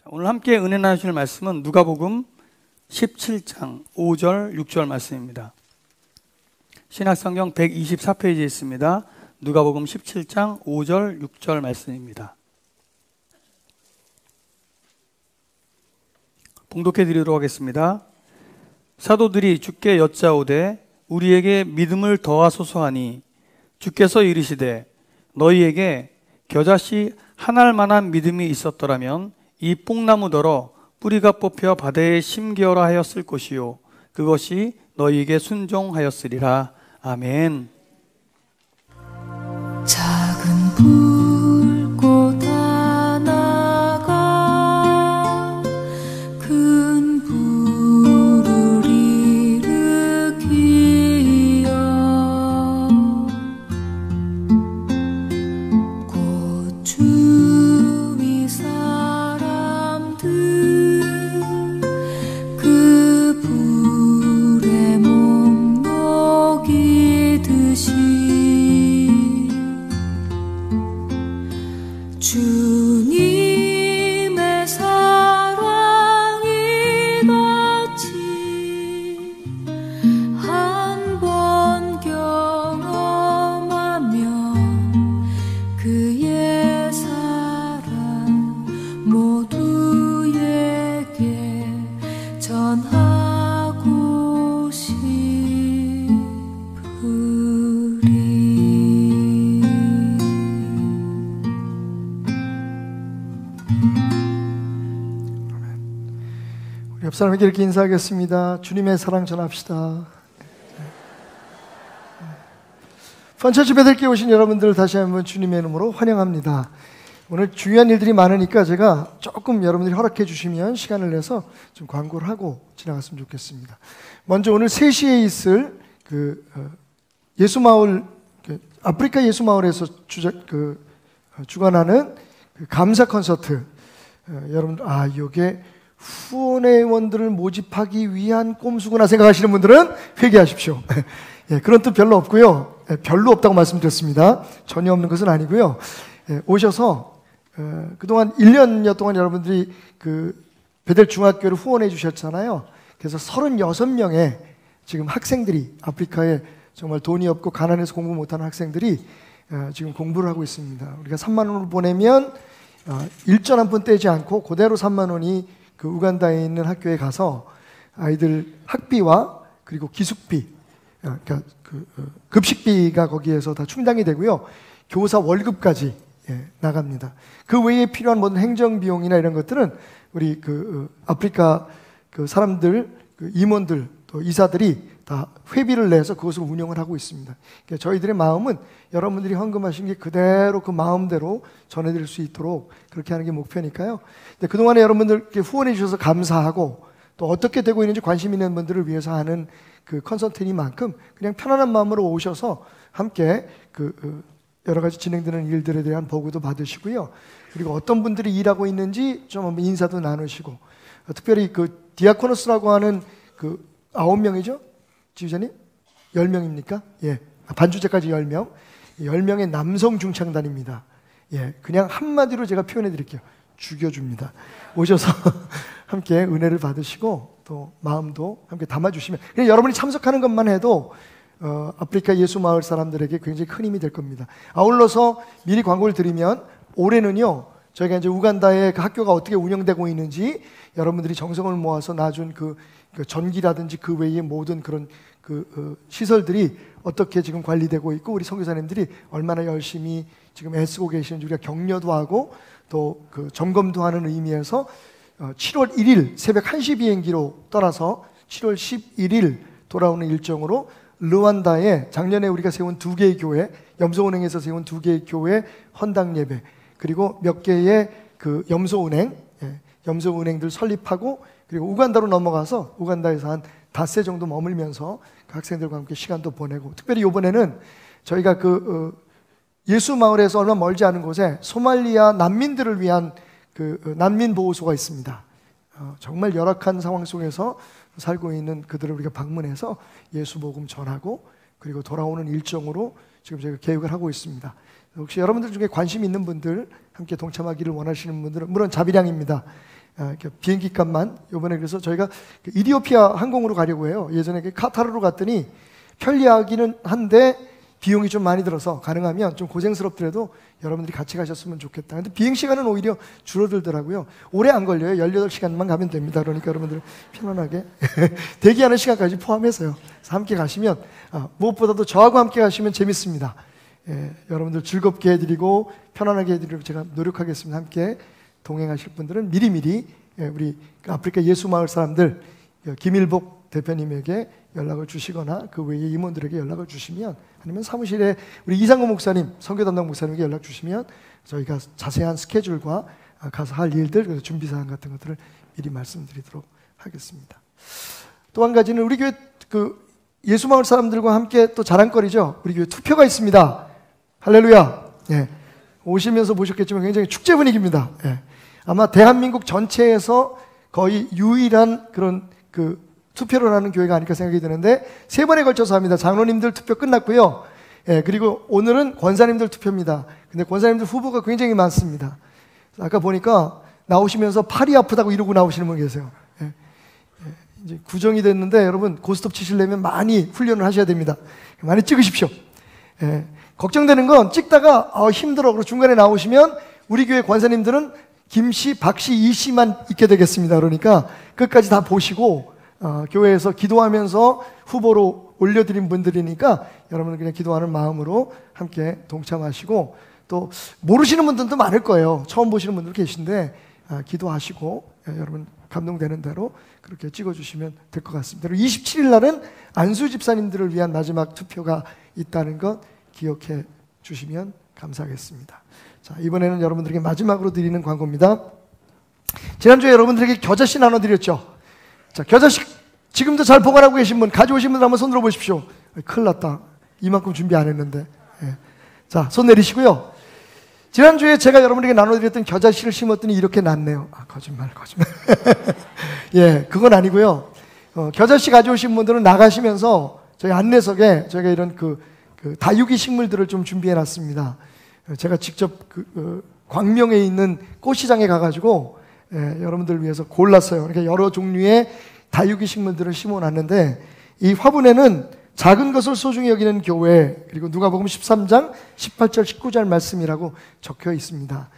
오늘 함께 은혜 나누실 말씀은 누가복음 17장 5절 6절 말씀입니다. 신약성경 124페이지에 있습니다. 누가복음 17장 5절 6절 말씀입니다. 봉독해 드리도록 하겠습니다. 사도들이 주께 여짜오되 우리에게 믿음을 더하소서 하니 주께서 이르시되 너희에게 겨자씨 한 알만한 믿음이 있었더라면 이 뽕나무더러 뿌리가 뽑혀 바다에 심기어라 하였을 것이요 그것이 너희에게 순종하였으리라. 아멘. 작은 불꽃 하나가 큰 불을 일으키어 곧 주위 사람들 그 불에 몸 녹이듯이 주님의 사랑이 같이 한 번 경험하면 그의 사랑 모두에게 전하고 싶으리. 우리 옆 사람에게 이렇게 인사하겠습니다. 주님의 사랑 전합시다. 번처치 베들기에 오신 여러분들을 다시 한번 주님의 이름으로 환영합니다. 오늘 중요한 일들이 많으니까 제가 조금 여러분들이 허락해 주시면 시간을 내서 좀 광고를 하고 지나갔으면 좋겠습니다. 먼저 오늘 3시에 있을 예수마을, 아프리카 예수마을에서 주관하는 감사 콘서트. 여러분들, 이게 후원회원들을 모집하기 위한 꼼수구나 생각하시는 분들은 회개하십시오. 그런 뜻 별로 없고요. 별로 없다고 말씀드렸습니다. 전혀 없는 것은 아니고요. 오셔서 그동안 1년여 동안 여러분들이 베델 중학교를 후원해 주셨잖아요. 그래서 36명의 지금 학생들이, 아프리카에 정말 돈이 없고 가난해서 공부 못하는 학생들이 지금 공부를 하고 있습니다. 우리가 3만 원을 보내면 일전 한 푼 떼지 않고 그대로 3만 원이 우간다에 있는 학교에 가서 아이들 학비와 그리고 기숙비, 그러니까 급식비가 거기에서 다 충당이 되고요. 교사 월급까지 나갑니다. 그 외에 필요한 모든 행정비용이나 이런 것들은 우리 아프리카 사람들, 임원들, 또 이사들이 다 회비를 내서 그것을 운영을 하고 있습니다. 그러니까 저희들의 마음은 여러분들이 헌금하신 게 그대로 그 마음대로 전해드릴 수 있도록 그렇게 하는 게 목표니까요. 근데 그동안에 여러분들께 후원해 주셔서 감사하고 또 어떻게 되고 있는지 관심 있는 분들을 위해서 하는 그 컨설팅이만큼 그냥 편안한 마음으로 오셔서 함께 여러 가지 진행되는 일들에 대한 보고도 받으시고요. 그리고 어떤 분들이 일하고 있는지 좀 한번 인사도 나누시고, 특별히 디아코노스라고 하는 9명이죠? 지휘자님? 10명입니까? 반주제까지 10명. 10명의 남성 중창단입니다. 그냥 한마디로 제가 표현해 드릴게요. 죽여줍니다. 오셔서 함께 은혜를 받으시고 또 마음도 함께 담아주시면, 그냥 여러분이 참석하는 것만 해도 아프리카 예수마을 사람들에게 굉장히 큰 힘이 될 겁니다. 아울러서 미리 광고를 드리면, 올해는요 저희가 이제 우간다의 그 학교가 어떻게 운영되고 있는지 여러분들이 정성을 모아서 놔준 그 전기라든지 그 외의 모든 그런 시설들이 어떻게 지금 관리되고 있고 우리 선교사님들이 얼마나 열심히 지금 애쓰고 계시는지 우리가 격려도 하고 또 점검도 하는 의미에서 7월 1일 새벽 1시 비행기로 떠나서 7월 11일 돌아오는 일정으로 르완다에 작년에 우리가 세운 2개의 교회, 염소은행에서 세운 2개의 교회 헌당 예배, 그리고 몇 개의 염소은행들 설립하고, 그리고 우간다로 넘어가서 우간다에서 한 닷새 정도 머물면서 그 학생들과 함께 시간도 보내고, 특별히 이번에는 저희가 예수 마을에서 얼마 멀지 않은 곳에 소말리아 난민들을 위한 난민 보호소가 있습니다. 정말 열악한 상황 속에서 살고 있는 그들을 우리가 방문해서 예수 복음 전하고 그리고 돌아오는 일정으로 지금 저희가 계획을 하고 있습니다. 혹시 여러분들 중에 관심 있는 분들, 함께 동참하기를 원하시는 분들은 물론 자비량입니다. 비행기 값만 이번에 그래서 저희가 이디오피아 항공으로 가려고 해요. 예전에 카타르로 갔더니 편리하기는 한데 비용이 좀 많이 들어서 가능하면 좀 고생스럽더라도 여러분들이 같이 가셨으면 좋겠다. 근데 비행 시간은 오히려 줄어들더라고요. 오래 안 걸려요. 18시간만 가면 됩니다. 그러니까 여러분들 편안하게 대기하는 시간까지 포함해서요. 그래서 함께 가시면 무엇보다도 저하고 함께 가시면 재밌습니다. 여러분들 즐겁게 해드리고 편안하게 해드리고 제가 노력하겠습니다. 함께 동행하실 분들은 미리미리 우리 아프리카 예수마을 사람들 김일복 대표님에게 연락을 주시거나 그 외에 임원들에게 연락을 주시면, 아니면 사무실에 우리 이상구 목사님, 선교 담당 목사님에게 연락 주시면 저희가 자세한 스케줄과 가서 할 일들, 준비 사항 같은 것들을 미리 말씀드리도록 하겠습니다. 또 한 가지는 우리 교회 예수마을 사람들과 함께 또 자랑거리죠. 우리 교회 투표가 있습니다. 할렐루야. 오시면서 보셨겠지만 굉장히 축제 분위기입니다. 아마 대한민국 전체에서 거의 유일한 그런 투표를 하는 교회가 아닐까 생각이 드는데 3번에 걸쳐서 합니다. 장로님들 투표 끝났고요. 그리고 오늘은 권사님들 투표입니다. 근데 권사님들 후보가 굉장히 많습니다. 아까 보니까 나오시면서 팔이 아프다고 이러고 나오시는 분 계세요. 이제 구정이 됐는데 여러분 고스톱 치시려면 많이 훈련을 하셔야 됩니다. 많이 찍으십시오. 걱정되는 건 찍다가 힘들어 그러고 중간에 나오시면 우리 교회 권사님들은 김씨, 박씨, 이씨만 있게 되겠습니다. 그러니까 끝까지 다 보시고 교회에서 기도하면서 후보로 올려드린 분들이니까 여러분은 그냥 기도하는 마음으로 함께 동참하시고, 또 모르시는 분들도 많을 거예요. 처음 보시는 분들 계신데 기도하시고 여러분 감동되는 대로 그렇게 찍어주시면 될 것 같습니다. 그리고 27일 날은 안수 집사님들을 위한 마지막 투표가 있다는 것 기억해 주시면 감사하겠습니다. 자, 이번에는 여러분들에게 마지막으로 드리는 광고입니다. 지난주에 여러분들에게 겨자씨 나눠드렸죠. 자, 겨자씨 지금도 잘 보관하고 계신 분, 가져오신 분들 한번 손 들어 보십시오. 큰일 났다. 이만큼 준비 안 했는데. 자, 손 내리시고요. 지난주에 제가 여러분에게 나눠드렸던 겨자씨를 심었더니 이렇게 났네요. 거짓말. 그건 아니고요. 겨자씨 가져오신 분들은 나가시면서 저희 안내석에 저희가 이런 다육이 식물들을 좀 준비해 놨습니다. 제가 직접 광명에 있는 꽃시장에 가가지고 여러분들을 위해서 골랐어요. 그러니까 여러 종류의 다육이 식물들을 심어놨는데, 이 화분에는 작은 것을 소중히 여기는 교회, 그리고 누가복음 13장 18절 19절 말씀이라고 적혀 있습니다.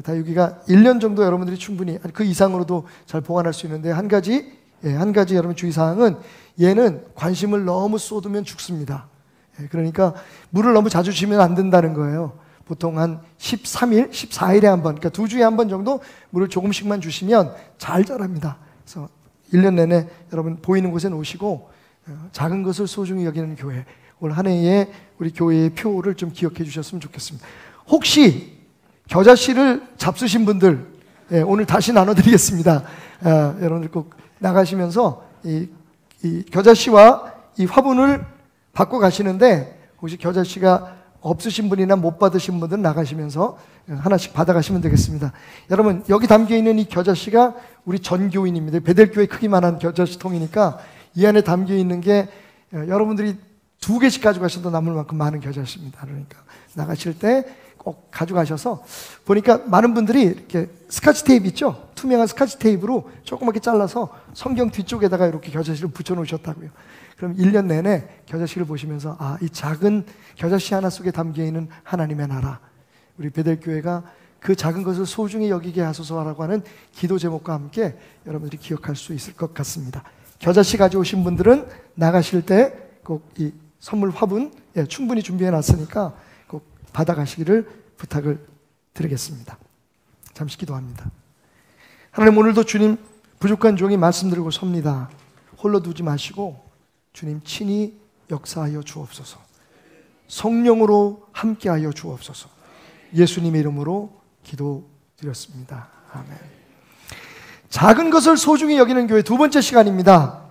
다육이가 1년 정도 여러분들이 충분히 그 이상으로도 잘 보관할 수 있는데, 한 가지 여러분 주의사항은 얘는 관심을 너무 쏟으면 죽습니다. 그러니까 물을 너무 자주 주면 안 된다는 거예요. 보통 한 13일, 14일에 한 번, 그러니까 2주에 한 번 정도 물을 조금씩만 주시면 잘 자랍니다. 그래서 1년 내내 여러분 보이는 곳에 놓으시고, 작은 것을 소중히 여기는 교회, 올 한 해에 우리 교회의 표를 좀 기억해 주셨으면 좋겠습니다. 혹시 겨자씨를 잡수신 분들, 오늘 다시 나눠드리겠습니다. 여러분들 꼭 나가시면서 이 겨자씨와 이 화분을 받고 가시는데, 혹시 겨자씨가 없으신 분이나 못 받으신 분들은 나가시면서 하나씩 받아가시면 되겠습니다. 여러분, 여기 담겨있는 이 겨자씨가 우리 전교인입니다. 베델교회 크기만한 겨자씨 통이니까 이 안에 담겨있는 게 여러분들이 2개씩 가져가셔도 남을 만큼 많은 겨자씨입니다. 그러니까 나가실 때 꼭 가져가셔서, 보니까 많은 분들이 이렇게 스카치 테이프 있죠? 투명한 스카치 테이프로 조그맣게 잘라서 성경 뒤쪽에다가 이렇게 겨자씨를 붙여 놓으셨다고요. 그럼 1년 내내 겨자씨를 보시면서 이 작은 겨자씨 하나 속에 담겨있는 하나님의 나라, 우리 베델교회가 그 작은 것을 소중히 여기게 하소서라고 하는 기도 제목과 함께 여러분들이 기억할 수 있을 것 같습니다. 겨자씨 가져오신 분들은 나가실 때 꼭 이 선물 화분 충분히 준비해 놨으니까 꼭 받아가시기를 부탁을 드리겠습니다. 잠시 기도합니다. 하나님, 오늘도 주님 부족한 종이 말씀드리고 섭니다. 홀로 두지 마시고 주님 친히 역사하여 주옵소서. 성령으로 함께하여 주옵소서. 예수님의 이름으로 기도드렸습니다. 아멘. 작은 것을 소중히 여기는 교회 2번째 시간입니다.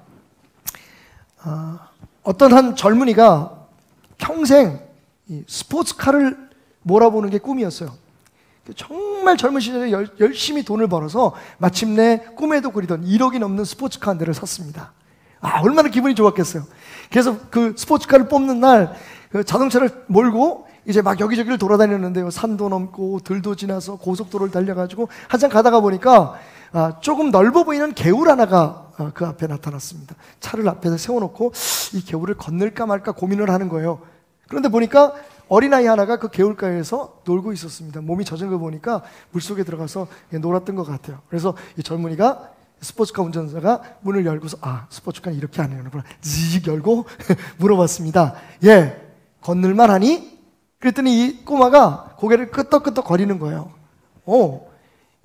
어떤 한 젊은이가 평생 이 스포츠카를 몰아보는 게 꿈이었어요. 정말 젊은 시절에 열심히 돈을 벌어서 마침내 꿈에도 그리던 1억이 넘는 스포츠카 한 대를 샀습니다. 얼마나 기분이 좋았겠어요. 그래서 그 스포츠카를 뽑는 날 그 자동차를 몰고 이제 막 여기저기를 돌아다녔는데요. 산도 넘고 들도 지나서 고속도로를 달려가지고 한참 가다가 보니까 조금 넓어 보이는 개울 하나가 그 앞에 나타났습니다. 차를 앞에서 세워놓고 이 개울을 건널까 말까 고민을 하는 거예요. 그런데 보니까 어린아이 하나가 그 개울가에서 놀고 있었습니다. 몸이 젖은 거 보니까 물속에 들어가서 놀았던 것 같아요. 그래서 이 젊은이가 스포츠카 운전자가 문을 열고서 스포츠카는 이렇게 안 열는구나. zik 열고 물어봤습니다. 예, 건널만 하니? 그랬더니 이 꼬마가 고개를 끄덕끄덕 거리는 거예요.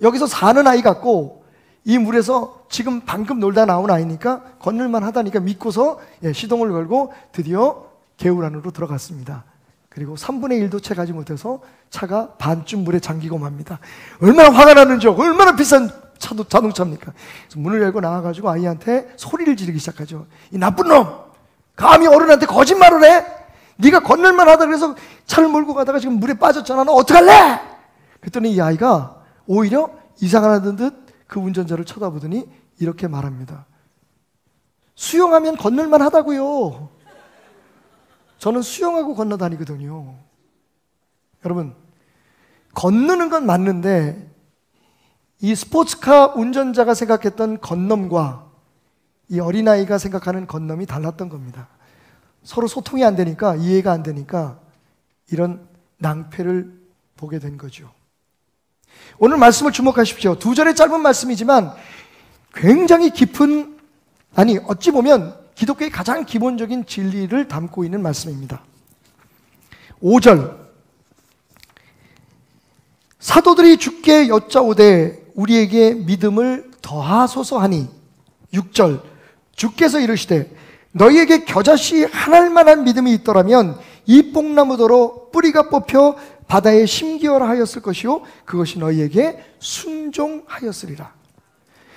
여기서 사는 아이 같고 이 물에서 지금 방금 놀다 나온 아이니까 건널만 하다니까 믿고서 시동을 걸고 드디어 개울 안으로 들어갔습니다. 그리고 3분의 1도 채 가지 못해서 차가 반쯤 물에 잠기고 맙니다. 얼마나 화가 나는지, 얼마나 비싼 자동차입니까? 그래서 문을 열고 나와가지고 아이한테 소리를 지르기 시작하죠. 이 나쁜 놈! 감히 어른한테 거짓말을 해? 네가 건널만 하다 그래서 차를 몰고 가다가 지금 물에 빠졌잖아. 너 어떡할래? 그랬더니 이 아이가 오히려 이상하다는 듯 그 운전자를 쳐다보더니 이렇게 말합니다. 수영하면 건널만 하다고요. 저는 수영하고 건너다니거든요. 여러분, 건너는 건 맞는데 이 스포츠카 운전자가 생각했던 건넘과 이 어린아이가 생각하는 건넘이 달랐던 겁니다. 서로 소통이 안 되니까, 이해가 안 되니까 이런 낭패를 보게 된 거죠. 오늘 말씀을 주목하십시오. 2절의 짧은 말씀이지만 굉장히 깊은, 어찌 보면 기독교의 가장 기본적인 진리를 담고 있는 말씀입니다. 5절, 사도들이 주께 여짜오되 우리에게 믿음을 더하소서 하니. 6절, 주께서 이르시되 너희에게 겨자씨 하나일 만한 믿음이 있더라면 이 뽕나무더러 뿌리가 뽑혀 바다에 심기어라 하였을 것이요 그것이 너희에게 순종하였으리라.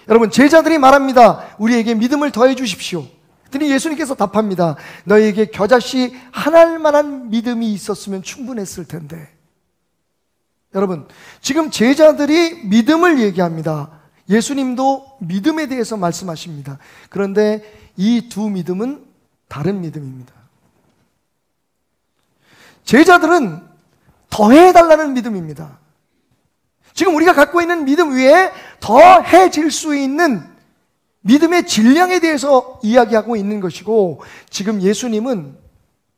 여러분, 제자들이 말합니다. 우리에게 믿음을 더해 주십시오. 그랬더니 예수님께서 답합니다. 너희에게 겨자씨 하나일 만한 믿음이 있었으면 충분했을 텐데. 여러분, 지금 제자들이 믿음을 얘기합니다. 예수님도 믿음에 대해서 말씀하십니다. 그런데 이 두 믿음은 다른 믿음입니다. 제자들은 더해달라는 믿음입니다. 지금 우리가 갖고 있는 믿음 위에 더해질 수 있는 믿음의 질량에 대해서 이야기하고 있는 것이고, 지금 예수님은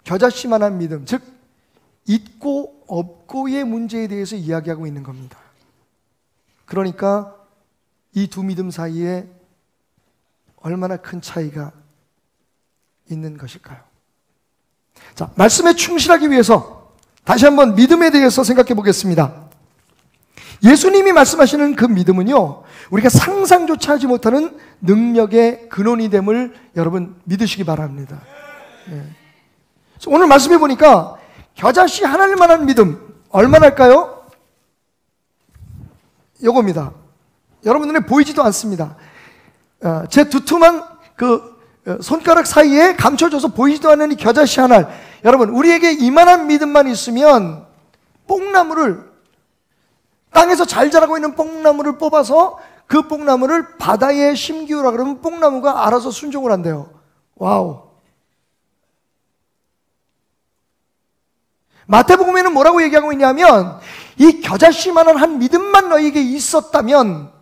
겨자씨만한 믿음, 즉 있고 없고의 문제에 대해서 이야기하고 있는 겁니다. 그러니까 이 두 믿음 사이에 얼마나 큰 차이가 있는 것일까요? 자, 말씀에 충실하기 위해서 다시 한번 믿음에 대해서 생각해 보겠습니다. 예수님이 말씀하시는 그 믿음은요, 우리가 상상조차 하지 못하는 능력의 근원이 됨을 여러분 믿으시기 바랍니다. 오늘 말씀해 보니까 겨자씨 하나일 만한 믿음 얼마나 할까요? 요겁니다. 여러분 눈에 보이지도 않습니다. 제 두툼한 그 손가락 사이에 감춰져서 보이지도 않는 이 겨자씨 하나. 여러분, 우리에게 이만한 믿음만 있으면 뽕나무를, 땅에서 잘 자라고 있는 뽕나무를 뽑아서 그 뽕나무를 바다에 심기우라 그러면 뽕나무가 알아서 순종을 한대요. 와우. 마태복음에는 뭐라고 얘기하고 있냐면, 이 겨자씨만한 한 믿음만 너희에게 있었다면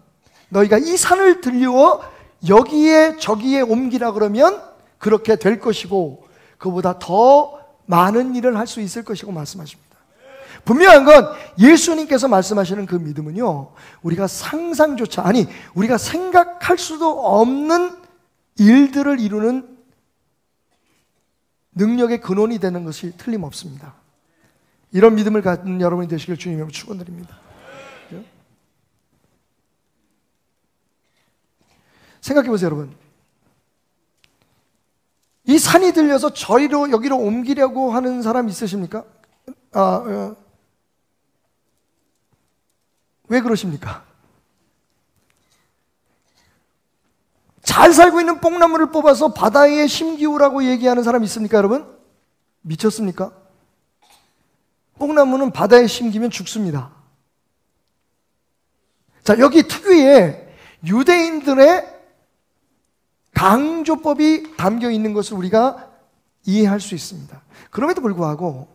너희가 이 산을 들려 여기에 저기에 옮기라 그러면 그렇게 될 것이고 그보다 더 많은 일을 할 수 있을 것이고 말씀하십니다. 분명한 건 예수님께서 말씀하시는 그 믿음은요, 우리가 상상조차, 우리가 생각할 수도 없는 일들을 이루는 능력의 근원이 되는 것이 틀림없습니다. 이런 믿음을 갖는 여러분이 되시길 주님으로 축원드립니다. 생각해 보세요, 여러분. 이 산이 들려서 저리로 여기로 옮기려고 하는 사람 있으십니까? 왜 그러십니까? 잘 살고 있는 뽕나무를 뽑아서 바다에 심기우라고 얘기하는 사람 있습니까, 여러분? 미쳤습니까? 뽕나무는 바다에 심기면 죽습니다. 자, 여기 특유의 유대인들의 강조법이 담겨 있는 것을 우리가 이해할 수 있습니다. 그럼에도 불구하고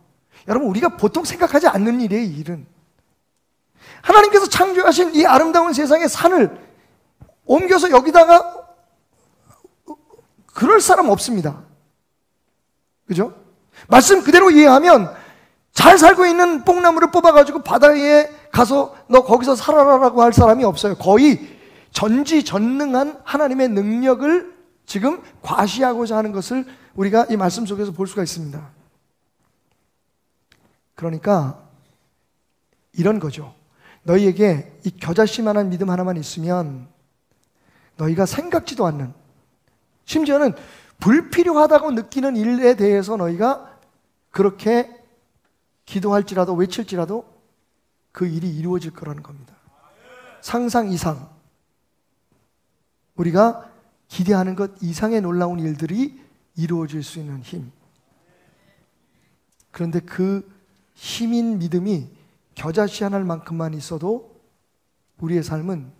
여러분, 우리가 보통 생각하지 않는 일이에요. 이 일은 하나님께서 창조하신 이 아름다운 세상의 산을 옮겨서 여기다가 그럴 사람 없습니다. 그죠? 말씀 그대로 이해하면 잘 살고 있는 뽕나무를 뽑아가지고 바다에 가서 너 거기서 살아라라고 할 사람이 없어요. 거의 전지전능한 하나님의 능력을 지금 과시하고자 하는 것을 우리가 이 말씀 속에서 볼 수가 있습니다. 그러니까 이런 거죠. 너희에게 이 겨자씨만한 믿음 하나만 있으면 너희가 생각지도 않는, 심지어는 불필요하다고 느끼는 일에 대해서 너희가 그렇게 기도할지라도 외칠지라도 그 일이 이루어질 거라는 겁니다. 상상 이상, 우리가 기대하는 것 이상의 놀라운 일들이 이루어질 수 있는 힘. 그런데 그 힘인 믿음이 겨자씨 하나만큼만 있어도 우리의 삶은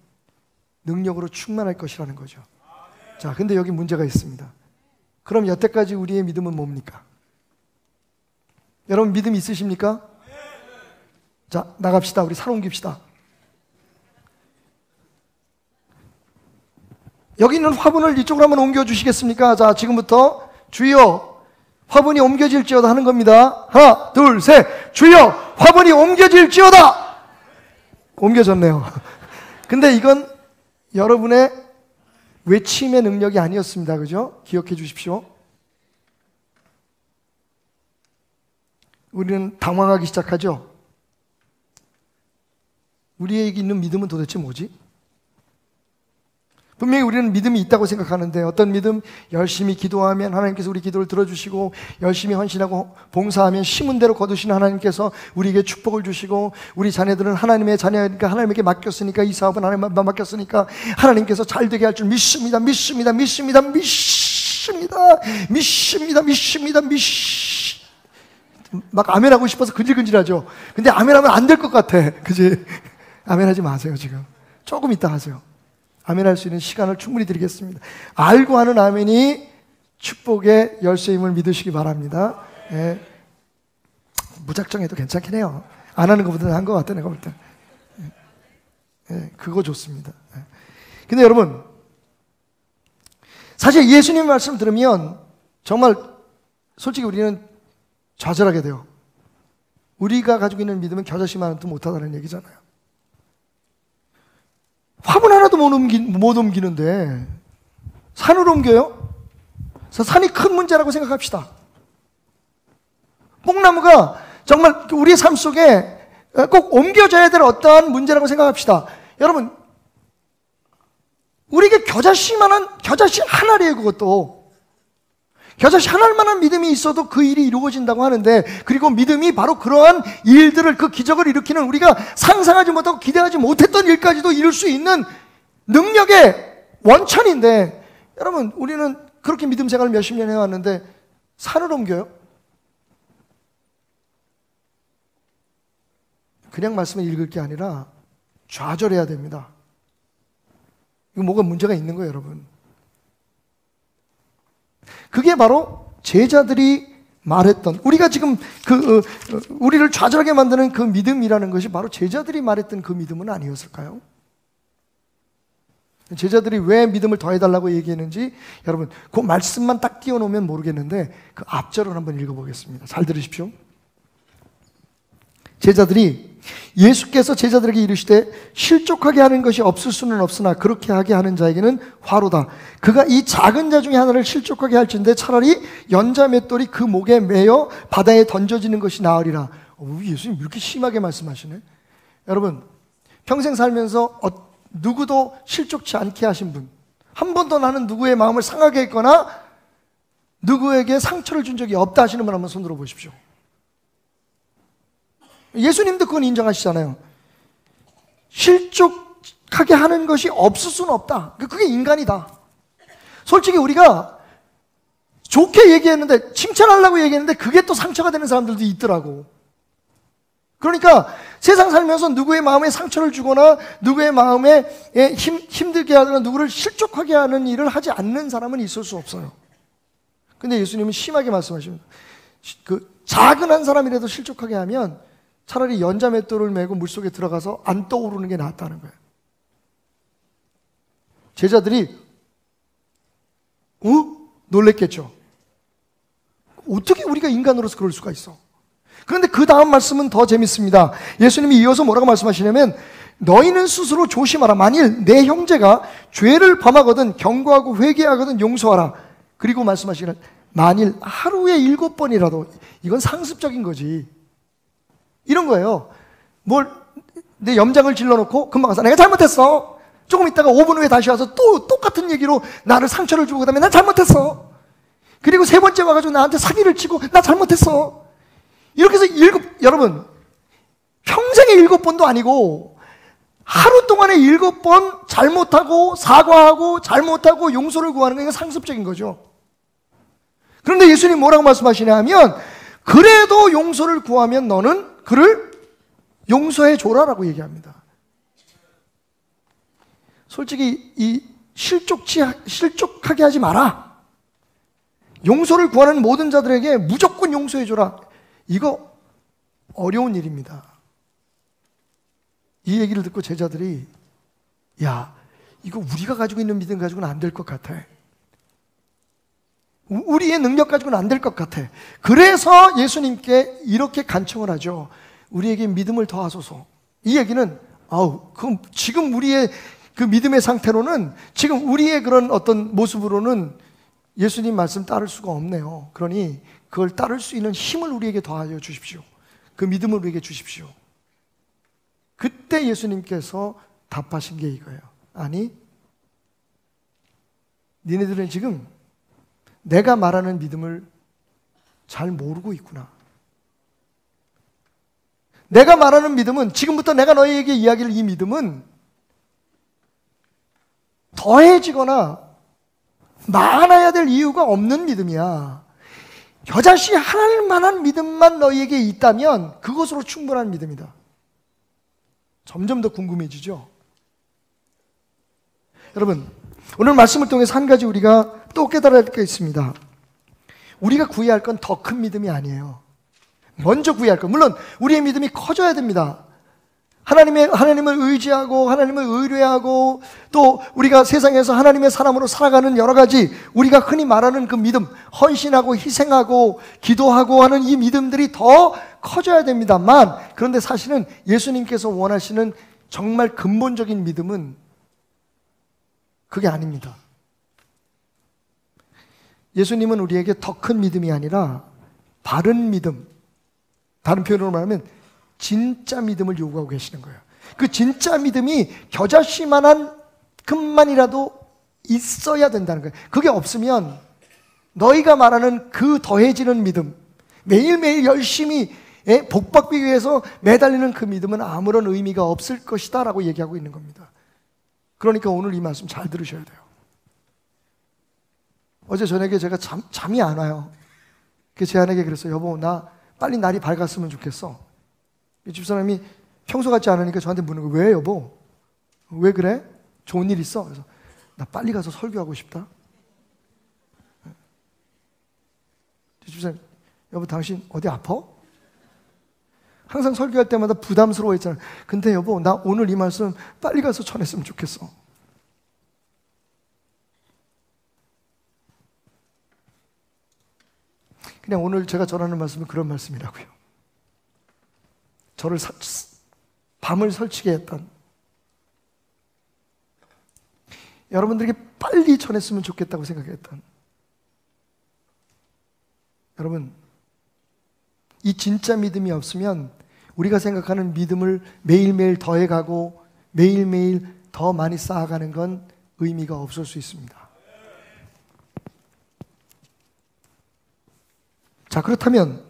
능력으로 충만할 것이라는 거죠. 자, 근데 여기 문제가 있습니다. 그럼 여태까지 우리의 믿음은 뭡니까? 여러분, 믿음 있으십니까? 자, 나갑시다. 우리 산 옮깁시다. 여기 있는 화분을 이쪽으로 한번 옮겨주시겠습니까? 자, 지금부터 주여 화분이 옮겨질지어다 하는 겁니다. 하나, 둘, 셋. 주여 화분이 옮겨질지어다. 옮겨졌네요. 근데 이건 여러분의 외침의 능력이 아니었습니다. 그죠? 기억해 주십시오. 우리는 당황하기 시작하죠. 우리에게 있는 믿음은 도대체 뭐지? 분명히 우리는 믿음이 있다고 생각하는데, 어떤 믿음? 열심히 기도하면 하나님께서 우리 기도를 들어주시고, 열심히 헌신하고 봉사하면 심은 대로 거두시는 하나님께서 우리에게 축복을 주시고, 우리 자녀들은 하나님의 자녀니까 하나님에게 맡겼으니까, 이 사업은 하나님께 맡겼으니까 하나님께서 잘 되게 할 줄 믿습니다. 막 아멘하고 싶어서 근질근질하죠. 근데 아멘하면 안 될 것 같아. 그지? 아멘하지 마세요. 지금 조금 이따 하세요. 아멘할 수 있는 시간을 충분히 드리겠습니다. 알고 하는 아멘이 축복의 열쇠임을 믿으시기 바랍니다. 예. 무작정 해도 괜찮긴 해요. 안 하는 것보다 나은 것 같아, 내가 볼 때. 예. 그거 좋습니다. 예. 근데 여러분, 사실 예수님 말씀 들으면 정말 솔직히 우리는 좌절하게 돼요. 우리가 가지고 있는 믿음은 겨자씨만도 못하다는 얘기잖아요. 화분 하나도 못 옮기는데 산을 옮겨요? 그래서 산이 큰 문제라고 생각합시다. 뽕나무가 정말 우리의 삶 속에 꼭 옮겨져야 될 어떠한 문제라고 생각합시다. 여러분, 우리에게 겨자씨 하나래요. 그것도 겨자씨 하나만한 믿음이 있어도 그 일이 이루어진다고 하는데, 그리고 믿음이 바로 그러한 일들을, 그 기적을 일으키는, 우리가 상상하지 못하고 기대하지 못했던 일까지도 이룰 수 있는 능력의 원천인데, 여러분, 우리는 그렇게 믿음 생활을 몇십 년 해왔는데 산을 옮겨요? 그냥 말씀을 읽을 게 아니라 좌절해야 됩니다. 이거 뭐가 문제가 있는 거예요, 여러분. 그게 바로 제자들이 말했던, 우리가 지금 우리를 좌절하게 만드는 그 믿음이라는 것이 바로 제자들이 말했던 그 믿음은 아니었을까요? 제자들이 왜 믿음을 더해달라고 얘기했는지 여러분 그 말씀만 딱 띄워놓으면 모르겠는데 그 앞절을 한번 읽어보겠습니다. 잘 들으십시오. 제자들이, 예수께서 제자들에게 이르시되 실족하게 하는 것이 없을 수는 없으나 그렇게 하게 하는 자에게는 화로다. 그가 이 작은 자 중에 하나를 실족하게 할진대 차라리 연자 맷돌이 그 목에 매여 바다에 던져지는 것이 나으리라. 예수님 이렇게 심하게 말씀하시네. 여러분, 평생 살면서 누구도 실족치 않게 하신 분, 한 번도 나는 누구의 마음을 상하게 했거나 누구에게 상처를 준 적이 없다 하시는 분 한번 손 들어 보십시오. 예수님도 그건 인정하시잖아요. 실족하게 하는 것이 없을 수는 없다. 그게 인간이다. 솔직히 우리가 좋게 얘기했는데, 칭찬하려고 얘기했는데 그게 또 상처가 되는 사람들도 있더라고. 그러니까 세상 살면서 누구의 마음에 상처를 주거나 누구의 마음에 힘들게 하거나 누구를 실족하게 하는 일을 하지 않는 사람은 있을 수 없어요. 근데 예수님은 심하게 말씀하십니다. 그 작은 한 사람이라도 실족하게 하면 차라리 연자맷돌을 메고 물속에 들어가서 안 떠오르는 게 낫다는 거예요. 제자들이 놀랬겠죠. 어떻게 우리가 인간으로서 그럴 수가 있어? 그런데 그 다음 말씀은 더 재밌습니다. 예수님이 이어서 뭐라고 말씀하시냐면 너희는 스스로 조심하라. 만일 내 형제가 죄를 범하거든 경고하고 회개하거든 용서하라. 그리고 말씀하시기를 만일 하루에 7번이라도, 이건 상습적인 거지, 이런 거예요. 내 염장을 질러놓고 금방 가서 내가 잘못했어. 조금 있다가 5분 후에 다시 와서 또 똑같은 얘기로 나를 상처를 주고 그다음에 난 잘못했어. 그리고 3번째 와가지고 나한테 사기를 치고 나 잘못했어. 이렇게 해서 여러분, 평생에 7번도 아니고 하루 동안에 7번 잘못하고 사과하고 잘못하고 용서를 구하는 건 이건 상습적인 거죠. 그런데 예수님 뭐라고 말씀하시냐 하면 그래도 용서를 구하면 너는 그를 용서해 줘라라고 얘기합니다. 솔직히 이 실족하게 하지 마라. 용서를 구하는 모든 자들에게 무조건 용서해 줘라. 이거 어려운 일입니다. 이 얘기를 듣고 제자들이 야, 이거 우리가 가지고 있는 믿음 가지고는 안 될 것 같아. 우리의 능력 가지고는 안 될 것 같아. 그래서 예수님께 이렇게 간청을 하죠. 우리에게 믿음을 더하소서. 이 얘기는 그럼 지금 우리의 그 믿음의 상태로는, 지금 우리의 그런 어떤 모습으로는 예수님 말씀 따를 수가 없네요. 그러니 그걸 따를 수 있는 힘을 우리에게 더하여 주십시오. 그 믿음을 우리에게 주십시오. 그때 예수님께서 답하신 게 이거예요. 아니, 니네들은 지금 내가 말하는 믿음을 잘 모르고 있구나. 내가 말하는 믿음은, 지금부터 내가 너희에게 이야기할 이 믿음은 더해지거나 많아야 될 이유가 없는 믿음이야. 겨자씨 하나일 만한 믿음만 너희에게 있다면 그것으로 충분한 믿음이다. 점점 더 궁금해지죠? 여러분, 오늘 말씀을 통해서 한 가지 우리가 또 깨달아야 할 게 있습니다. 우리가 구해야 할 건 더 큰 믿음이 아니에요. 먼저 구해야 할 것, 물론 우리의 믿음이 커져야 됩니다. 하나님을 의지하고 하나님을 의뢰하고 또 우리가 세상에서 하나님의 사람으로 살아가는 여러 가지 우리가 흔히 말하는 그 믿음, 헌신하고 희생하고 기도하고 하는 이 믿음들이 더 커져야 됩니다만, 그런데 사실은 예수님께서 원하시는 정말 근본적인 믿음은 그게 아닙니다. 예수님은 우리에게 더 큰 믿음이 아니라 바른 믿음, 다른 표현으로 말하면 진짜 믿음을 요구하고 계시는 거예요. 그 진짜 믿음이 겨자씨만한 큼만이라도 있어야 된다는 거예요. 그게 없으면 너희가 말하는 그 더해지는 믿음, 매일매일 열심히 복받기 위해서 매달리는 그 믿음은 아무런 의미가 없을 것이다 라고 얘기하고 있는 겁니다. 그러니까 오늘 이 말씀 잘 들으셔야 돼요. 어제 저녁에 제가 잠이 안 와요. 그래서 제 아내에게 그랬어요. 여보, 나 빨리 날이 밝았으면 좋겠어. 이 집사람이 평소 같지 않으니까 저한테 묻는 거예요. 왜 여보? 왜 그래? 좋은 일 있어? 그래서 나 빨리 가서 설교하고 싶다. 이 집사님, 여보 당신 어디 아파? 항상 설교할 때마다 부담스러워했잖아요. 근데 여보, 나 오늘 이 말씀 빨리 가서 전했으면 좋겠어. 그냥 오늘 제가 전하는 말씀은 그런 말씀이라고요. 저를 밤을 설치게 했던, 여러분들에게 빨리 전했으면 좋겠다고 생각했던, 여러분, 이 진짜 믿음이 없으면 우리가 생각하는 믿음을 매일매일 더해가고 매일매일 더 많이 쌓아가는 건 의미가 없을 수 있습니다. 자, 그렇다면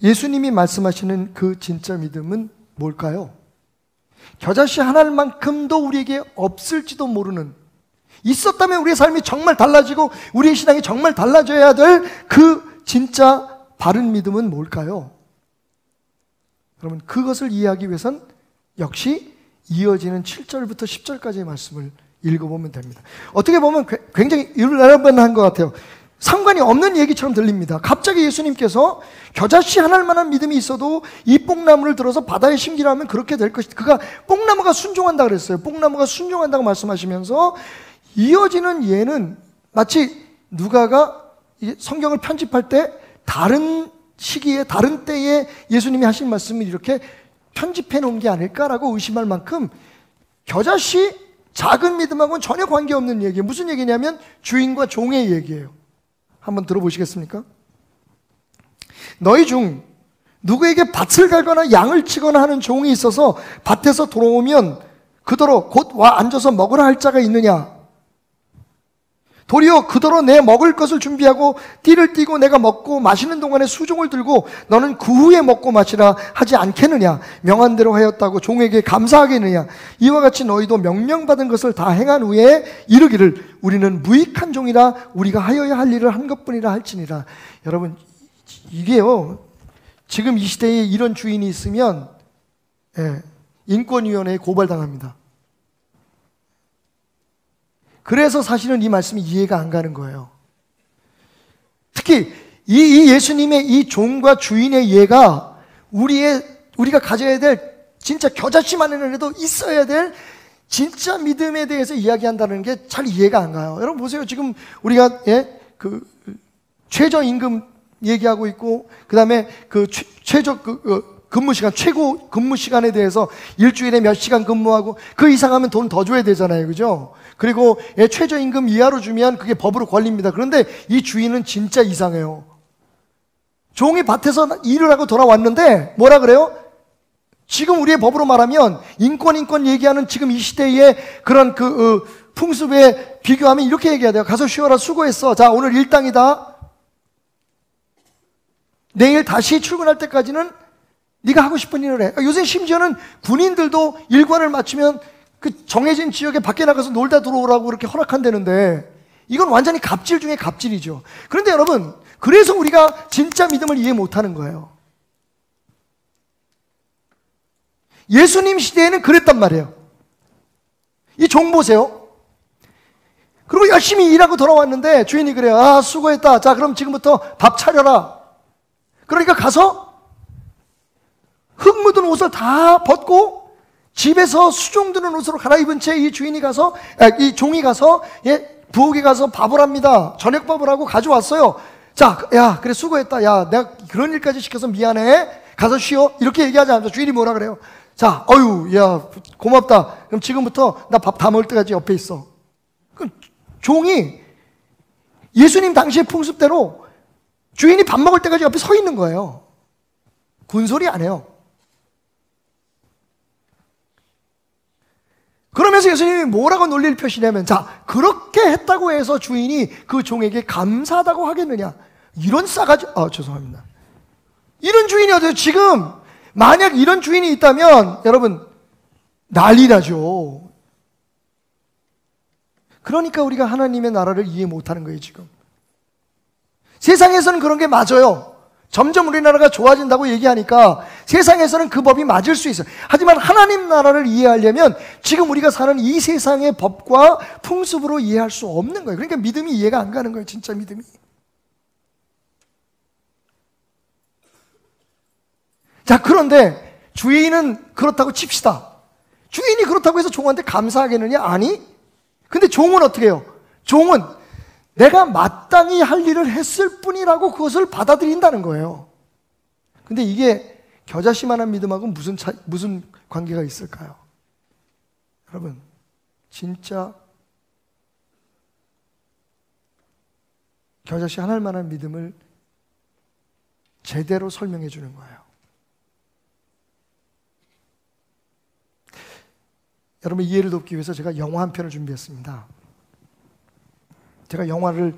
예수님이 말씀하시는 그 진짜 믿음은 뭘까요? 겨자씨 하나만큼도 우리에게 없을지도 모르는, 있었다면 우리의 삶이 정말 달라지고 우리의 신앙이 정말 달라져야 될 그 진짜 바른 믿음은 뭘까요? 여러분, 그것을 이해하기 위해선 역시 이어지는 7절부터 10절까지의 말씀을 읽어보면 됩니다. 어떻게 보면 굉장히 일반한 것 같아요. 상관이 없는 얘기처럼 들립니다. 갑자기 예수님께서 겨자씨 하나일 만한 믿음이 있어도 이 뽕나무를 들어서 바다에 심기라면 그렇게 될 것이다. 그가 뽕나무가 순종한다 그랬어요. 뽕나무가 순종한다고 말씀하시면서 이어지는 예는 마치 누가가 성경을 편집할 때 다른 시기에 다른 때에 예수님이 하신 말씀을 이렇게 편집해 놓은 게 아닐까라고 의심할 만큼 겨자씨 작은 믿음하고는 전혀 관계없는 얘기예요. 무슨 얘기냐면 주인과 종의 얘기예요. 한번 들어보시겠습니까? 너희 중 누구에게 밭을 갈거나 양을 치거나 하는 종이 있어서 밭에서 돌아오면 그더러 곧 와 앉아서 먹으라 할 자가 있느냐? 도리어 그더러 내 먹을 것을 준비하고 띠를 띠고 내가 먹고 마시는 동안에 수종을 들고 너는 그 후에 먹고 마시라 하지 않겠느냐? 명한 대로 하였다고 종에게 감사하겠느냐? 이와 같이 너희도 명령받은 것을 다 행한 후에 이르기를 우리는 무익한 종이라 우리가 하여야 할 일을 한 것뿐이라 할지니라. 여러분, 이게요, 지금 이 시대에 이런 주인이 있으면 인권위원회에 고발당합니다. 그래서 사실은 이 말씀이 이해가 안 가는 거예요. 특히 이 예수님의 이 종과 주인의 예가 우리가 가져야 될 진짜 겨자씨만은 해도 있어야 될 진짜 믿음에 대해서 이야기한다는 게 잘 이해가 안 가요. 여러분 보세요. 지금 우리가 그 최저임금 얘기하고 있고, 그 다음에 그 최저 근무 시간, 최고 근무 시간에 대해서 일주일에 몇 시간 근무하고 그 이상하면 돈 더 줘야 되잖아요. 그죠? 그리고 최저임금 이하로 주면 그게 법으로 걸립니다. 그런데 이 주인은 진짜 이상해요. 종이 밭에서 일을 하고 돌아왔는데 뭐라 그래요? 지금 우리의 법으로 말하면 인권 얘기하는 지금 이 시대의 그런 풍습에 비교하면 이렇게 얘기해야 돼요. 가서 쉬어라, 수고했어. 자, 오늘 일당이다. 내일 다시 출근할 때까지는 네가 하고 싶은 일을 해. 요새 심지어는 군인들도 일과를 마치면 그 정해진 지역에 밖에 나가서 놀다 들어오라고 그렇게 허락한다는데, 이건 완전히 갑질 중에 갑질이죠. 그런데 여러분, 그래서 우리가 진짜 믿음을 이해 못하는 거예요. 예수님 시대에는 그랬단 말이에요. 이 종 보세요. 그리고 열심히 일하고 돌아왔는데 주인이 그래요. 아, 수고했다. 자, 그럼 지금부터 밥 차려라. 그러니까 가서 흙 묻은 옷을 다 벗고 집에서 수종 드는 옷으로 갈아입은 채 이 이 종이 가서 부엌에 가서 밥을 합니다. 저녁밥을 하고 가져왔어요. 자, 야, 그래, 수고했다. 야, 내가 그런 일까지 시켜서 미안해. 가서 쉬어. 이렇게 얘기하지 않죠. 주인이 뭐라 그래요? 자, 어유, 야, 고맙다. 그럼 지금부터 나 밥 다 먹을 때까지 옆에 있어. 그럼 종이 예수님 당시의 풍습대로 주인이 밥 먹을 때까지 옆에 서 있는 거예요. 군소리 안 해요. 그러면서 예수님이 뭐라고 논리를 펴시냐면, 자, 그렇게 했다고 해서 주인이 그 종에게 감사하다고 하겠느냐? 이런 싸가지, 죄송합니다. 이런 주인이 어때요? 지금 만약 이런 주인이 있다면 여러분 난리 나죠. 그러니까 우리가 하나님의 나라를 이해 못하는 거예요. 지금 세상에서는 그런 게 맞아요. 점점 우리나라가 좋아진다고 얘기하니까 세상에서는 그 법이 맞을 수 있어요. 하지만 하나님 나라를 이해하려면 지금 우리가 사는 이 세상의 법과 풍습으로 이해할 수 없는 거예요. 그러니까 믿음이 이해가 안 가는 거예요. 진짜 믿음이. 자, 그런데 주인은 그렇다고 칩시다. 주인이 그렇다고 해서 종한테 감사하겠느냐? 아니. 근데 종은 어떻게 해요? 종은 내가 마땅히 할 일을 했을 뿐이라고 그것을 받아들인다는 거예요. 근데 이게 겨자씨만한 믿음하고 무슨 관계가 있을까요? 여러분, 진짜 겨자씨 하나만한 믿음을 제대로 설명해 주는 거예요. 여러분 이해를 돕기 위해서 제가 영화 한 편을 준비했습니다. 제가 영화를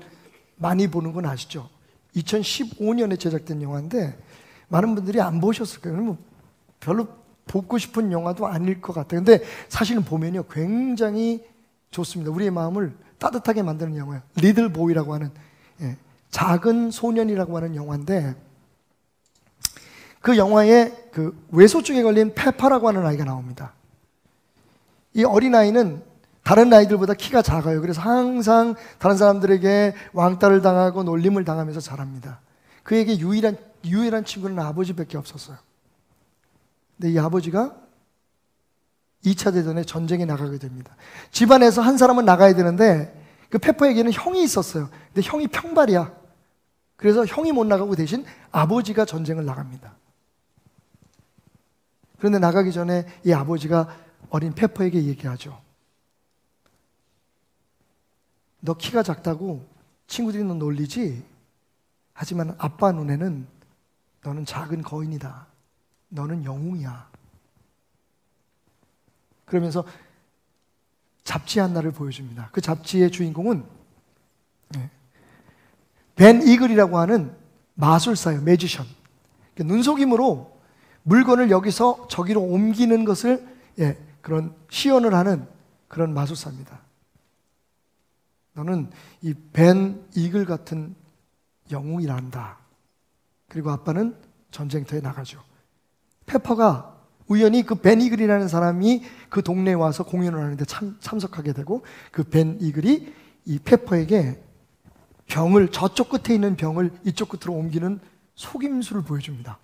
많이 보는 건 아시죠? 2015년에 제작된 영화인데 많은 분들이 안 보셨을 거예요. 뭐 별로 보고 싶은 영화도 아닐 것 같아요. 근데 사실은 보면요 굉장히 좋습니다. 우리의 마음을 따뜻하게 만드는 영화예요. 리들 보이라고 하는 작은 소년이라고 하는 영화인데, 그 영화에 그 외소증에 걸린 페퍼라고 하는 아이가 나옵니다. 이 어린아이는 다른 아이들보다 키가 작아요. 그래서 항상 다른 사람들에게 왕따를 당하고 놀림을 당하면서 자랍니다. 그에게 유일한 친구는 아버지밖에 없었어요. 근데 이 아버지가 2차 대전에 전쟁에 나가게 됩니다. 집안에서 한 사람은 나가야 되는데 그 페퍼에게는 형이 있었어요. 근데 형이 평발이야. 그래서 형이 못 나가고 대신 아버지가 전쟁을 나갑니다. 그런데 나가기 전에 이 아버지가 어린 페퍼에게 얘기하죠. 너 키가 작다고 친구들이 너 놀리지? 하지만 아빠 눈에는 너는 작은 거인이다. 너는 영웅이야. 그러면서 잡지 하나를 보여줍니다. 그 잡지의 주인공은 벤 이글이라고 하는 마술사예요. 매지션. 눈속임으로 물건을 여기서 저기로 옮기는 것을 그런 시연을 하는 그런 마술사입니다. 너는 이 벤 이글 같은 영웅이란다. 그리고 아빠는 전쟁터에 나가죠. 페퍼가 우연히 그 벤 이글이라는 사람이 그 동네에 와서 공연을 하는데 참석하게 되고 그 벤 이글이 이 페퍼에게 병을 저쪽 끝에 있는 병을 이쪽 끝으로 옮기는 속임수를 보여줍니다.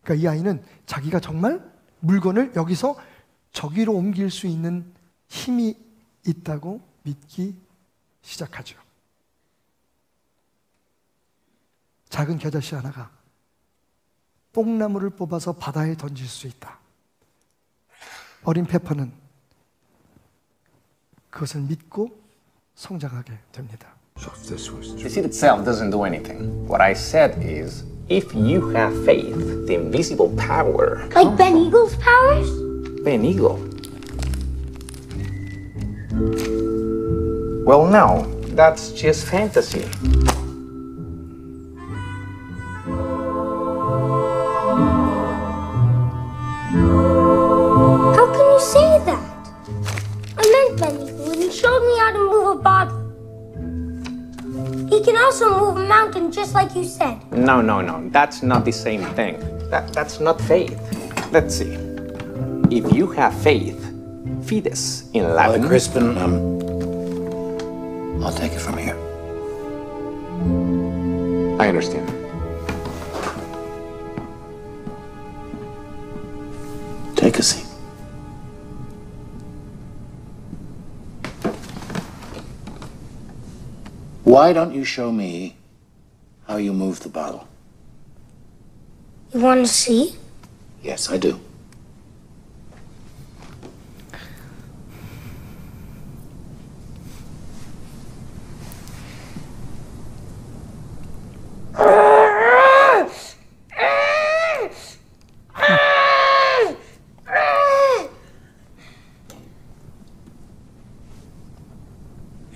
그러니까 이 아이는 자기가 정말 물건을 여기서 저기로 옮길 수 있는 힘이 있다고 믿기 시작하죠. 작은 겨자씨 하나가 뽕나무를 뽑아서 바다에 던질 수 있다. 어린 페퍼는 그것을 믿고 성장하게 됩니다. The seed itself doesn't do anything. What I said is, if you have faith, the invisible power. Like Ben Eagle's powers? Ben Eagle. Well, no, that's just fantasy. How can you say that? I meant Ben Eagle when he showed me how to move a bottle. He can also move a mountain just like you said. No, that's not the same thing. That's not faith. Let's see. If you have faith, fides in Latin. Crispin, I'll take it from here. I understand. Take a seat. Why don't you show me how you move the bottle? You want to see? Yes, I do.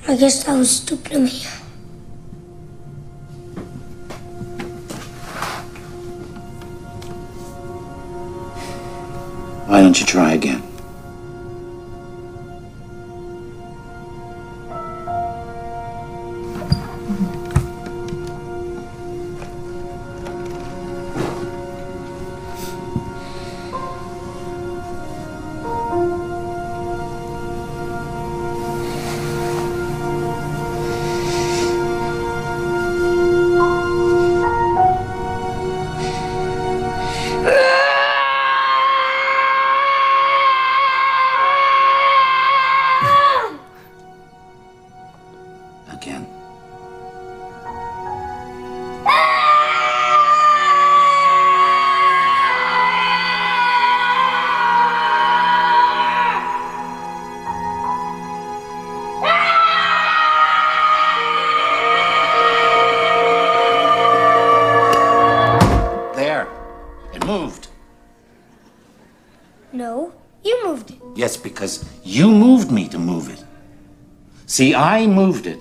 I guess that was stupid of me. Why don't you try again? Again. There. It moved. No, you moved it. Yes, because you moved me to move it. See, I moved it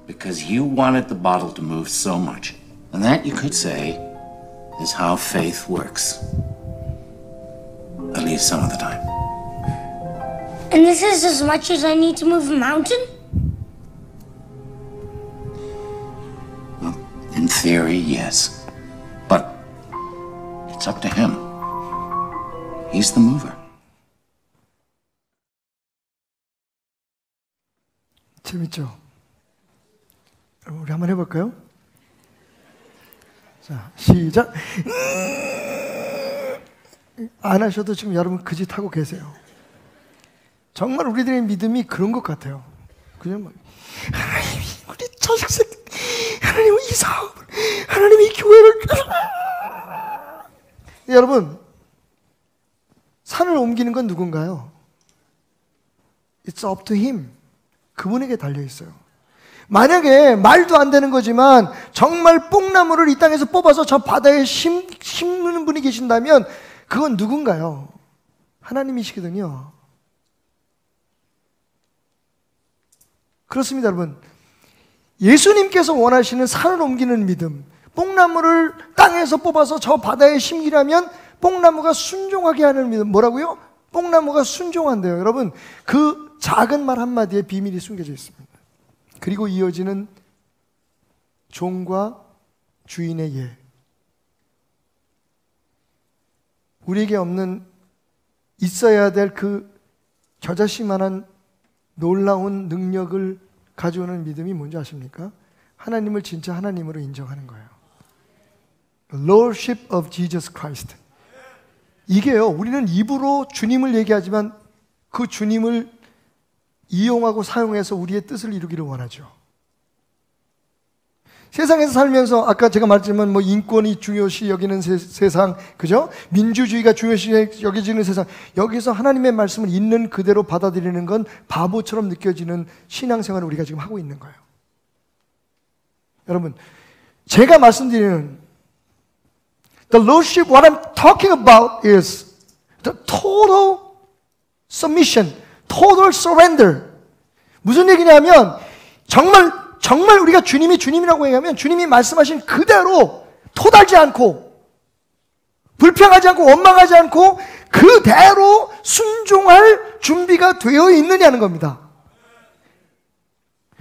because you wanted the bottle to move so much. And that, you could say, is how faith works. At least some of the time. And this is as much as I need to move a mountain? Well, in theory, yes. But It's up to him. He's the mover. 재밌죠? 우리 한번 해볼까요? 자, 시작. 안 하셔도 지금 여러분 그 짓 하고 계세요. 정말 우리들의 믿음이 그런 것 같아요. 그냥 막 하나님, 우리 자식 새끼, 하나님 이 사업을, 하나님 이 교회를. 여러분, 산을 옮기는 건 누군가요? It's up to him. 그분에게 달려 있어요. 만약에 말도 안 되는 거지만 정말 뽕나무를 이 땅에서 뽑아서 저 바다에 심는 분이 계신다면 그건 누군가요? 하나님이시거든요. 그렇습니다, 여러분. 예수님께서 원하시는 산을 옮기는 믿음, 뽕나무를 땅에서 뽑아서 저 바다에 심기라면 뽕나무가 순종하게 하는 믿음. 뭐라고요? 뽕나무가 순종한대요. 여러분, 그 작은 말 한마디에 비밀이 숨겨져 있습니다. 그리고 이어지는 종과 주인의 예. 우리에게 없는, 있어야 될 그 겨자씨만한 놀라운 능력을 가져오는 믿음이 뭔지 아십니까? 하나님을 진짜 하나님으로 인정하는 거예요. Lordship of Jesus Christ. 이게요, 우리는 입으로 주님을 얘기하지만 그 주님을 이용하고 사용해서 우리의 뜻을 이루기를 원하죠. 세상에서 살면서 아까 제가 말했지만 뭐 인권이 중요시 여기는 세상, 그죠? 민주주의가 중요시 여겨지는 세상, 여기서 하나님의 말씀을 있는 그대로 받아들이는 건 바보처럼 느껴지는 신앙생활을 우리가 지금 하고 있는 거예요. 여러분, 제가 말씀드리는 The Lordship, what I'm talking about is the total submission, total surrender. 무슨 얘기냐면 정말 우리가 주님이 주님이라고 얘기하면 주님이 말씀하신 그대로 토달지 않고 불평하지 않고 원망하지 않고 그대로 순종할 준비가 되어 있느냐는 겁니다.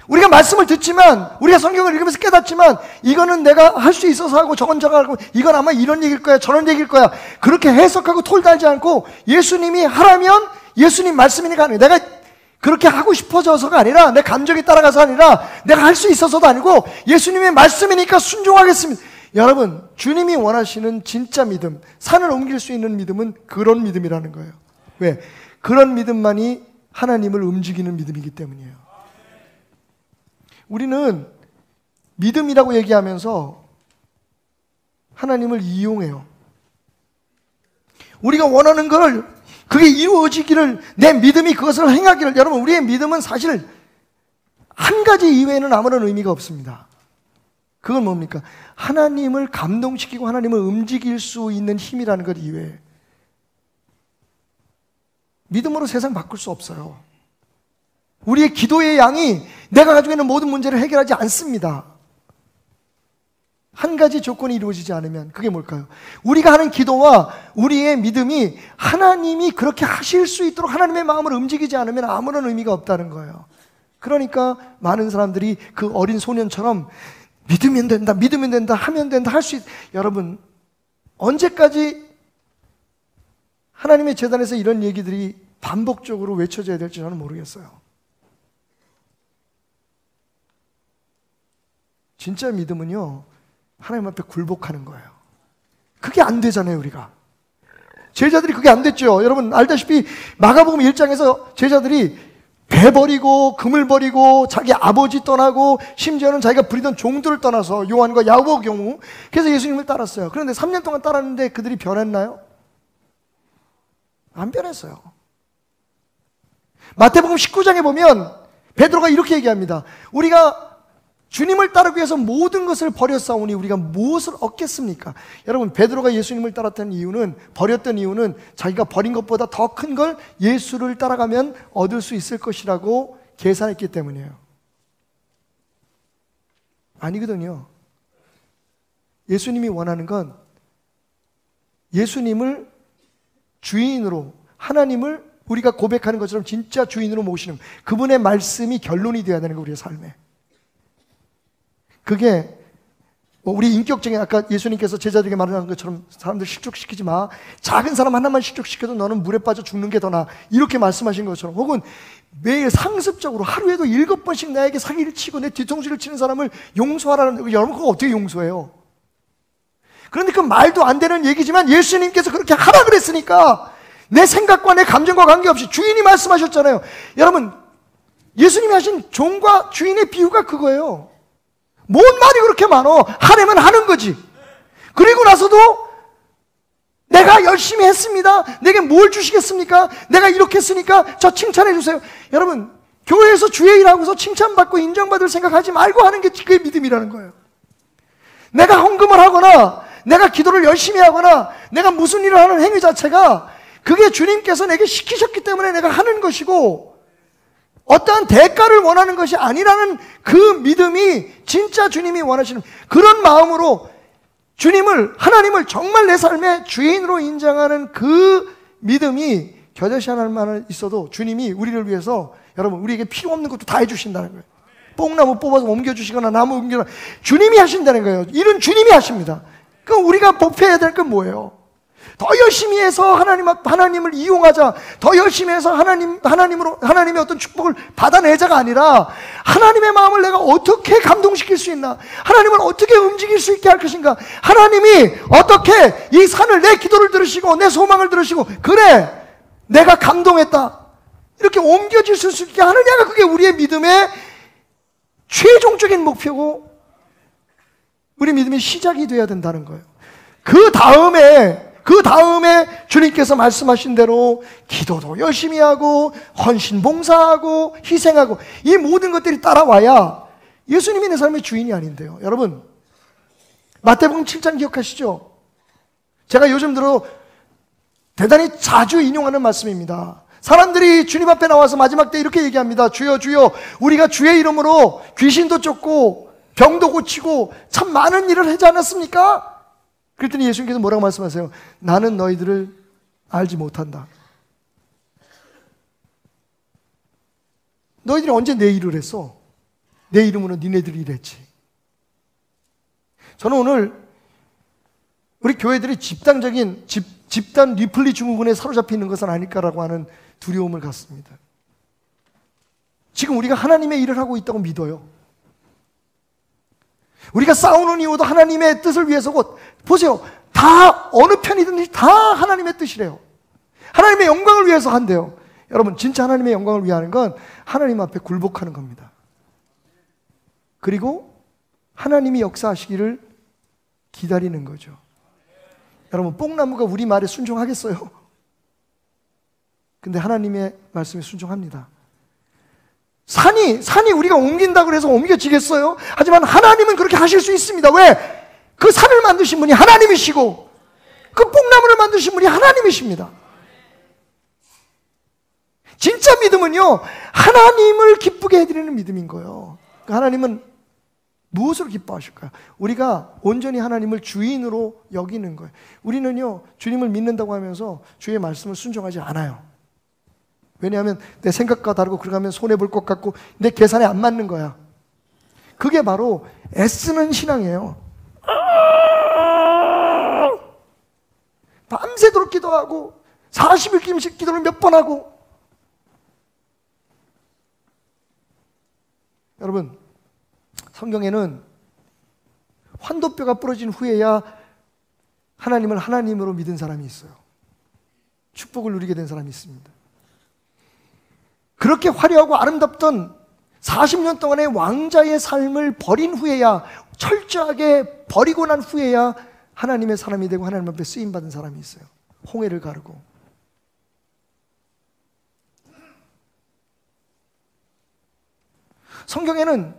우리가 말씀을 듣지만, 우리가 성경을 읽으면서 깨닫지만, 이거는 내가 할 수 있어서 하고, 저건 저거 하고, 이건 아마 이런 얘기일 거야, 저런 얘기일 거야. 그렇게 해석하고 톨달지 않고, 예수님이 하라면 예수님 말씀이니까 하는 거야. 내가 그렇게 하고 싶어져서가 아니라, 내 감정이 따라가서 아니라, 내가 할 수 있어서도 아니고, 예수님의 말씀이니까 순종하겠습니다. 여러분, 주님이 원하시는 진짜 믿음, 산을 옮길 수 있는 믿음은 그런 믿음이라는 거예요. 왜? 그런 믿음만이 하나님을 움직이는 믿음이기 때문이에요. 우리는 믿음이라고 얘기하면서 하나님을 이용해요. 우리가 원하는 걸, 그게 이루어지기를, 내 믿음이 그것을 행하기를. 여러분, 우리의 믿음은 사실 한 가지 이외에는 아무런 의미가 없습니다. 그건 뭡니까? 하나님을 감동시키고 하나님을 움직일 수 있는 힘이라는 것 이외에 믿음으로 세상 바꿀 수 없어요. 우리의 기도의 양이 내가 가지고 있는 모든 문제를 해결하지 않습니다. 한 가지 조건이 이루어지지 않으면, 그게 뭘까요? 우리가 하는 기도와 우리의 믿음이 하나님이 그렇게 하실 수 있도록 하나님의 마음을 움직이지 않으면 아무런 의미가 없다는 거예요. 그러니까 많은 사람들이 그 어린 소년처럼 믿으면 된다, 믿으면 된다, 하면 된다, 할 수 있다. 여러분, 언제까지 하나님의 제단에서 이런 얘기들이 반복적으로 외쳐져야 될지 저는 모르겠어요. 진짜 믿음은요, 하나님 앞에 굴복하는 거예요. 그게 안 되잖아요, 우리가. 제자들이 그게 안 됐죠. 여러분 알다시피 마가복음 1장에서 제자들이 배 버리고 금을 버리고 자기 아버지 떠나고 심지어는 자기가 부리던 종들을 떠나서 요한과 야고보 경우, 그래서 예수님을 따랐어요. 그런데 3년 동안 따랐는데 그들이 변했나요? 안 변했어요. 마태복음 19장에 보면 베드로가 이렇게 얘기합니다. 우리가 주님을 따르기 위해서 모든 것을 버렸사오니 우리가 무엇을 얻겠습니까? 여러분, 베드로가 예수님을 따랐던 이유는, 버렸던 이유는 자기가 버린 것보다 더 큰 걸 예수를 따라가면 얻을 수 있을 것이라고 계산했기 때문이에요. 아니거든요. 예수님이 원하는 건 예수님을 주인으로, 하나님을 우리가 고백하는 것처럼 진짜 주인으로 모시는, 그분의 말씀이 결론이 되어야 되는 거예요, 우리의 삶에. 그게 우리 인격적인 아까 예수님께서 제자들에게 말하는 것처럼 사람들 실족시키지 마. 작은 사람 하나만 실족시켜도 너는 물에 빠져 죽는 게 더 나아. 이렇게 말씀하신 것처럼 혹은 매일 상습적으로 하루에도 7번씩 나에게 사기를 치고 내 뒤통수를 치는 사람을 용서하라는 여러분 그거 어떻게 용서해요? 그런데 그 말도 안 되는 얘기지만 예수님께서 그렇게 하라 그랬으니까 내 생각과 내 감정과 관계없이 주인이 말씀하셨잖아요. 여러분 예수님이 하신 종과 주인의 비유가 그거예요. 뭔 말이 그렇게 많어? 하려면 하는 거지. 그리고 나서도 내가 열심히 했습니다. 내게 뭘 주시겠습니까? 내가 이렇게 했으니까 저 칭찬해 주세요. 여러분 교회에서 주의 일하고서 칭찬받고 인정받을 생각하지 말고 하는 게 그게 믿음이라는 거예요. 내가 헌금을 하거나 내가 기도를 열심히 하거나 내가 무슨 일을 하는 행위 자체가 그게 주님께서 내게 시키셨기 때문에 내가 하는 것이고 어떠한 대가를 원하는 것이 아니라는 그 믿음이 진짜 주님이 원하시는 그런 마음으로 하나님을 정말 내 삶의 주인으로 인정하는 그 믿음이 겨자씨 하나만 있어도 주님이 우리를 위해서 여러분 우리에게 필요 없는 것도 다 해주신다는 거예요. 뽕나무 뽑아서 옮겨주시거나 나무 옮겨주거나 주님이 하신다는 거예요. 일은 주님이 하십니다. 그럼 우리가 목표해야 될 건 뭐예요? 더 열심히 해서 하나님을 이용하자. 더 열심히 해서 하나님의 어떤 축복을 받아내자가 아니라 하나님의 마음을 내가 어떻게 감동시킬 수 있나? 하나님을 어떻게 움직일 수 있게 할 것인가? 하나님이 어떻게 이 산을 내 기도를 들으시고 내 소망을 들으시고 그래 내가 감동했다. 이렇게 옮겨질 수 있게 하느냐가 그게 우리의 믿음의 최종적인 목표고 우리 믿음의 시작이 되어야 된다는 거예요. 그 다음에 주님께서 말씀하신 대로 기도도 열심히 하고 헌신 봉사하고 희생하고 이 모든 것들이 따라와야 예수님이 내 삶의 주인이 아닌데요. 여러분 마태복음 7장 기억하시죠? 제가 요즘 들어 대단히 자주 인용하는 말씀입니다. 사람들이 주님 앞에 나와서 마지막 때 이렇게 얘기합니다. 주여 주여 우리가 주의 이름으로 귀신도 쫓고 병도 고치고 참 많은 일을 하지 않았습니까? 그랬더니 예수님께서 뭐라고 말씀하세요? 나는 너희들을 알지 못한다. 너희들이 언제 내 일을 했어? 내 이름으로 니네들이 일했지. 저는 오늘 우리 교회들이 집단 리플리 증후군에 사로잡혀 있는 것은 아닐까라고 하는 두려움을 갖습니다. 지금 우리가 하나님의 일을 하고 있다고 믿어요. 우리가 싸우는 이유도 하나님의 뜻을 위해서고 보세요. 다 어느 편이든지 다 하나님의 뜻이래요. 하나님의 영광을 위해서 한대요. 여러분 진짜 하나님의 영광을 위하는 건 하나님 앞에 굴복하는 겁니다. 그리고 하나님이 역사하시기를 기다리는 거죠. 여러분 뽕나무가 우리 말에 순종하겠어요? 근데 하나님의 말씀에 순종합니다. 산이 우리가 옮긴다고 해서 옮겨지겠어요? 하지만 하나님은 그렇게 하실 수 있습니다. 왜? 그 산을 만드신 분이 하나님이시고 그 뽕나무를 만드신 분이 하나님이십니다. 진짜 믿음은요 하나님을 기쁘게 해드리는 믿음인 거예요. 하나님은 무엇으로 기뻐하실까요? 우리가 온전히 하나님을 주인으로 여기는 거예요. 우리는요 주님을 믿는다고 하면서 주의 말씀을 순종하지 않아요. 왜냐하면 내 생각과 다르고 그러면 손해볼 것 같고 내 계산에 안 맞는 거야. 그게 바로 애쓰는 신앙이에요. 밤새도록 기도하고 40일 기도를 몇 번 하고 여러분 성경에는 환도뼈가 부러진 후에야 하나님을 하나님으로 믿은 사람이 있어요. 축복을 누리게 된 사람이 있습니다. 그렇게 화려하고 아름답던 40년 동안의 왕자의 삶을 버린 후에야 철저하게 버리고 난 후에야 하나님의 사람이 되고 하나님 앞에 쓰임받은 사람이 있어요. 홍해를 가르고 성경에는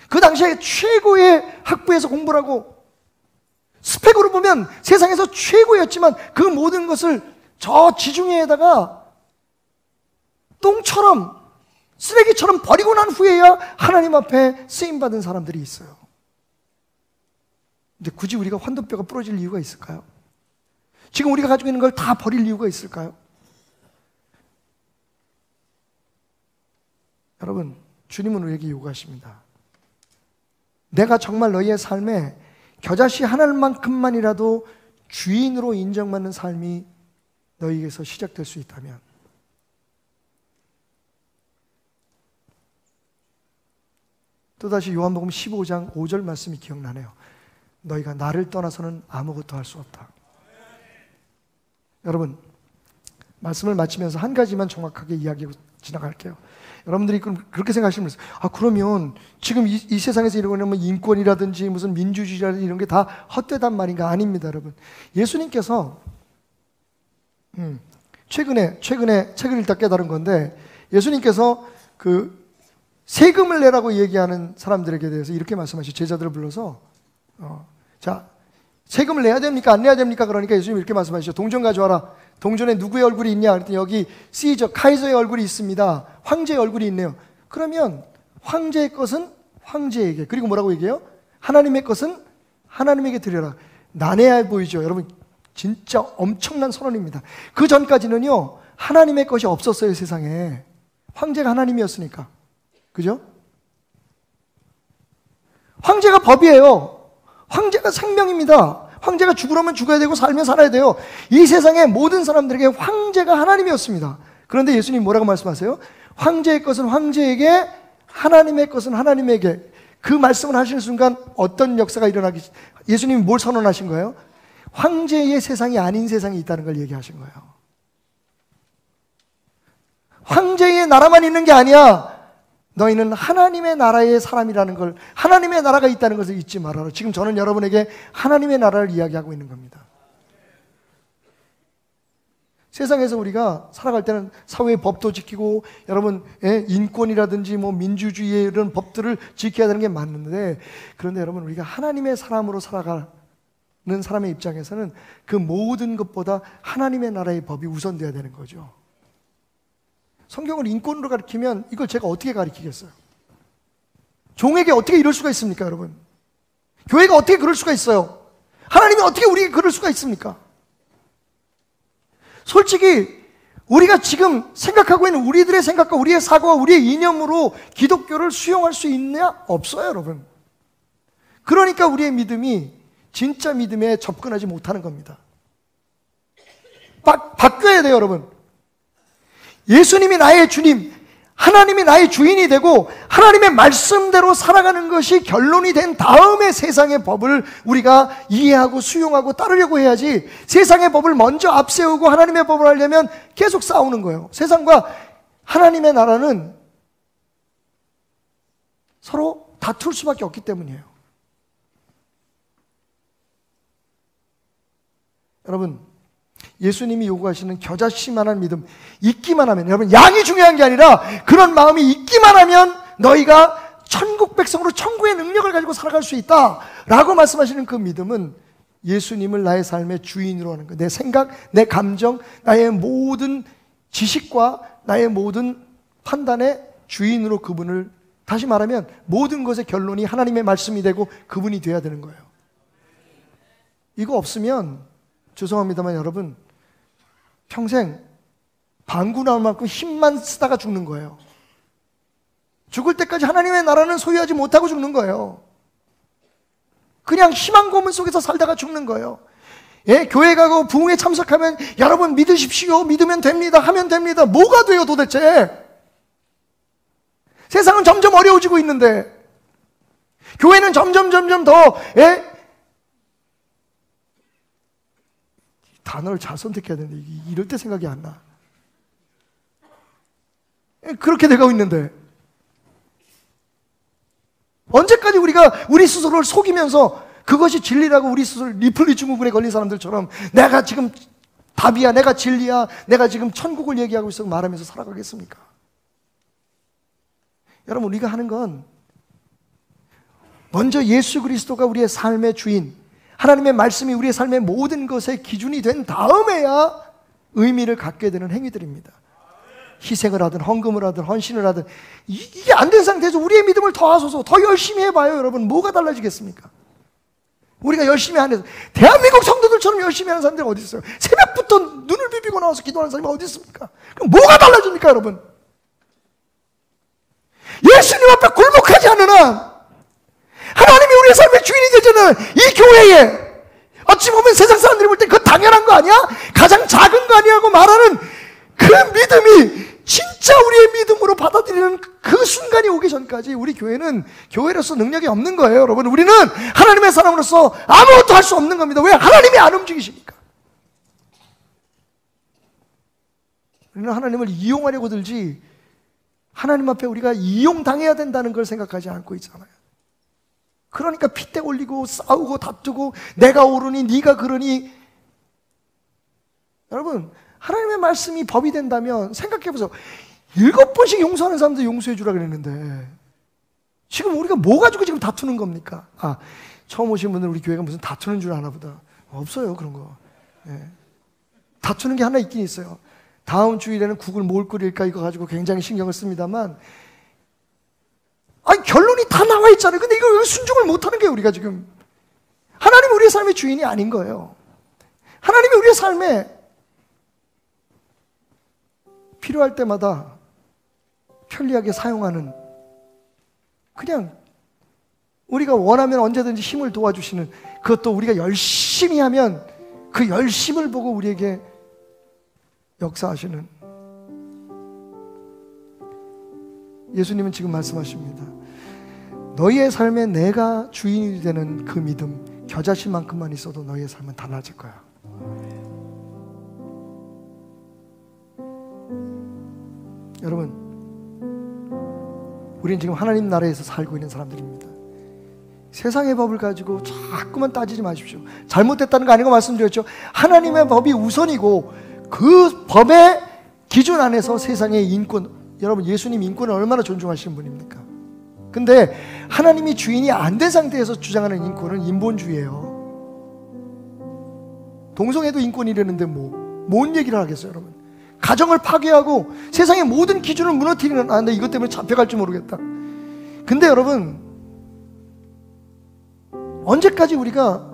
그 당시에 최고의 학부에서 공부를 하고 스펙으로 보면 세상에서 최고였지만 그 모든 것을 저 지중해에다가 똥처럼 쓰레기처럼 버리고 난 후에야 하나님 앞에 쓰임받은 사람들이 있어요. 근데 굳이 우리가 환도뼈가 부러질 이유가 있을까요? 지금 우리가 가지고 있는 걸 다 버릴 이유가 있을까요? 여러분 주님은 우리에게 요구하십니다. 내가 정말 너희의 삶에 겨자씨 하나만큼만이라도 주인으로 인정받는 삶이 너희에게서 시작될 수 있다면, 또다시 요한복음 15장 5절 말씀이 기억나네요. 너희가 나를 떠나서는 아무것도 할 수 없다. 여러분, 말씀을 마치면서 한 가지만 정확하게 이야기하고 지나갈게요. 여러분들이 그렇게 생각하시면, 그러면 지금 이 세상에서 이러고 있는 인권이라든지 무슨 민주주의라든지 이런 게 다 헛되단 말인가? 아닙니다, 여러분. 예수님께서 최근에 책을 읽다 깨달은 건데, 예수님께서 그 세금을 내라고 얘기하는 사람들에게 대해서 이렇게 말씀하시죠. 제자들을 불러서 자, 세금을 내야 됩니까? 안 내야 됩니까? 그러니까 예수님이 이렇게 말씀하시죠. 동전 가져와라. 동전에 누구의 얼굴이 있냐? 그랬더니 여기 시저, 카이저의 얼굴이 있습니다. 황제의 얼굴이 있네요. 그러면 황제의 것은 황제에게, 그리고 뭐라고 얘기해요? 하나님의 것은 하나님에게 드려라. 난해해 보이죠? 여러분, 진짜 엄청난 선언입니다. 그 전까지는요, 하나님의 것이 없었어요, 세상에. 황제가 하나님이었으니까. 그죠? 황제가 법이에요. 황제가 생명입니다. 황제가 죽으려면 죽어야 되고 살면 살아야 돼요. 이 세상의 모든 사람들에게 황제가 하나님이었습니다. 그런데 예수님 뭐라고 말씀하세요? 황제의 것은 황제에게, 하나님의 것은 하나님에게. 그 말씀을 하시는 순간 어떤 역사가 일어나기, 예수님이 뭘 선언하신 거예요? 황제의 세상이 아닌 세상이 있다는 걸 얘기하신 거예요. 황제의 나라만 있는 게 아니야. 너희는 하나님의 나라의 사람이라는 걸, 하나님의 나라가 있다는 것을 잊지 말아라. 지금 저는 여러분에게 하나님의 나라를 이야기하고 있는 겁니다. 세상에서 우리가 살아갈 때는 사회의 법도 지키고, 여러분, 인권이라든지 뭐 민주주의의 이런 법들을 지켜야 되는 게 맞는데, 그런데 여러분, 우리가 하나님의 사람으로 살아가는 사람의 입장에서는 그 모든 것보다 하나님의 나라의 법이 우선돼야 되는 거죠. 성경을 인권으로 가르치면 이걸 제가 어떻게 가르치겠어요? 종에게 어떻게 이럴 수가 있습니까, 여러분? 교회가 어떻게 그럴 수가 있어요? 하나님이 어떻게 우리에게 그럴 수가 있습니까? 솔직히 우리가 지금 생각하고 있는 우리들의 생각과 우리의 사고와 우리의 이념으로 기독교를 수용할 수 있냐? 없어요, 여러분. 그러니까 우리의 믿음이 진짜 믿음에 접근하지 못하는 겁니다. 바뀌어야 돼요, 여러분. 예수님이 나의 주님, 하나님이 나의 주인이 되고 하나님의 말씀대로 살아가는 것이 결론이 된 다음에 세상의 법을 우리가 이해하고 수용하고 따르려고 해야지, 세상의 법을 먼저 앞세우고 하나님의 법을 하려면 계속 싸우는 거예요. 세상과 하나님의 나라는 서로 다툴 수밖에 없기 때문이에요. 여러분, 예수님이 요구하시는 겨자씨만한 믿음, 있기만 하면, 여러분, 양이 중요한 게 아니라 그런 마음이 있기만 하면 너희가 천국 백성으로 천국의 능력을 가지고 살아갈 수 있다 라고 말씀하시는 그 믿음은 예수님을 나의 삶의 주인으로 하는 거예요. 내 생각, 내 감정, 나의 모든 지식과 나의 모든 판단의 주인으로 그분을, 다시 말하면 모든 것의 결론이 하나님의 말씀이 되고 그분이 돼야 되는 거예요. 이거 없으면 죄송합니다만 여러분, 평생 방구 나올 만큼 힘만 쓰다가 죽는 거예요. 죽을 때까지 하나님의 나라는 소유하지 못하고 죽는 거예요. 그냥 희망 고문 속에서 살다가 죽는 거예요. 교회 가고 부흥회 참석하면 여러분 믿으십시오, 믿으면 됩니다, 하면 됩니다. 뭐가 돼요 도대체? 세상은 점점 어려워지고 있는데, 교회는 점점 더 단어를 잘 선택해야 되는데 이럴 때 생각이 안 나. 그렇게 돼가고 있는데 언제까지 우리가 우리 스스로를 속이면서 그것이 진리라고 우리 스스로 리플리 증후군에 걸린 사람들처럼 내가 지금 답이야, 내가 진리야, 내가 지금 천국을 얘기하고 있어 말하면서 살아가겠습니까? 여러분, 우리가 하는 건 먼저 예수 그리스도가 우리의 삶의 주인, 하나님의 말씀이 우리의 삶의 모든 것의 기준이 된 다음에야 의미를 갖게 되는 행위들입니다. 희생을 하든 헌금을 하든 헌신을 하든 이게 안 된 상태에서 우리의 믿음을 더하소서, 더 열심히 해봐요. 여러분, 뭐가 달라지겠습니까? 우리가 열심히 안 해서, 대한민국 성도들처럼 열심히 하는 사람들이 어디 있어요? 새벽부터 눈을 비비고 나와서 기도하는 사람이 어디 있습니까? 그럼 뭐가 달라집니까, 여러분? 예수님 앞에 굴복하지 않는 한, 하나님이 우리의 삶의 주인이 되자는 이 교회에 어찌 보면 세상 사람들이 볼 때 그거 당연한 거 아니야? 가장 작은 거 아니냐고 말하는 그 믿음이 진짜 우리의 믿음으로 받아들이는 그 순간이 오기 전까지 우리 교회는 교회로서 능력이 없는 거예요. 여러분, 우리는 하나님의 사람으로서 아무것도 할 수 없는 겁니다. 왜? 하나님이 안 움직이시니까. 우리는 하나님을 이용하려고 들지 하나님 앞에 우리가 이용당해야 된다는 걸 생각하지 않고 있잖아요. 그러니까 핏대 올리고 싸우고 다투고 내가 옳으니 네가 그러니. 여러분, 하나님의 말씀이 법이 된다면 생각해보세요. 7번씩 용서하는 사람들 용서해 주라 그랬는데 지금 우리가 뭐 가지고 지금 다투는 겁니까? 처음 오신 분들 우리 교회가 무슨 다투는 줄 아나 보다. 없어요, 그런 거. 다투는 게 하나 있긴 있어요. 다음 주일에는 국을 뭘 끓일까 이거 가지고 굉장히 신경을 씁니다만, 결론이 다 나와 있잖아요. 근데 이거 순종을 못하는 게 우리가 지금. 하나님이 우리의 삶의 주인이 아닌 거예요. 하나님이 우리의 삶에 필요할 때마다 편리하게 사용하는, 그냥 우리가 원하면 언제든지 힘을 도와주시는, 그것도 우리가 열심히 하면 그 열심을 보고 우리에게 역사하시는. 예수님은 지금 말씀하십니다. 너희의 삶에 내가 주인이 되는 그 믿음, 겨자씨만큼만 있어도 너희의 삶은 달라질 거야. 여러분, 우리는 지금 하나님 나라에서 살고 있는 사람들입니다. 세상의 법을 가지고 자꾸만 따지지 마십시오. 잘못됐다는 거 아니고 말씀드렸죠. 하나님의 법이 우선이고 그 법의 기준 안에서 세상의 인권, 여러분 예수님 인권을 얼마나 존중하시는 분입니까? 근데 하나님이 주인이 안 된 상태에서 주장하는 인권은 인본주의예요. 동성애도 인권이라는데 뭔 얘기를 하겠어요, 여러분? 가정을 파괴하고 세상의 모든 기준을 무너뜨리는, 나 이것 때문에 잡혀갈지 모르겠다. 근데 여러분, 언제까지 우리가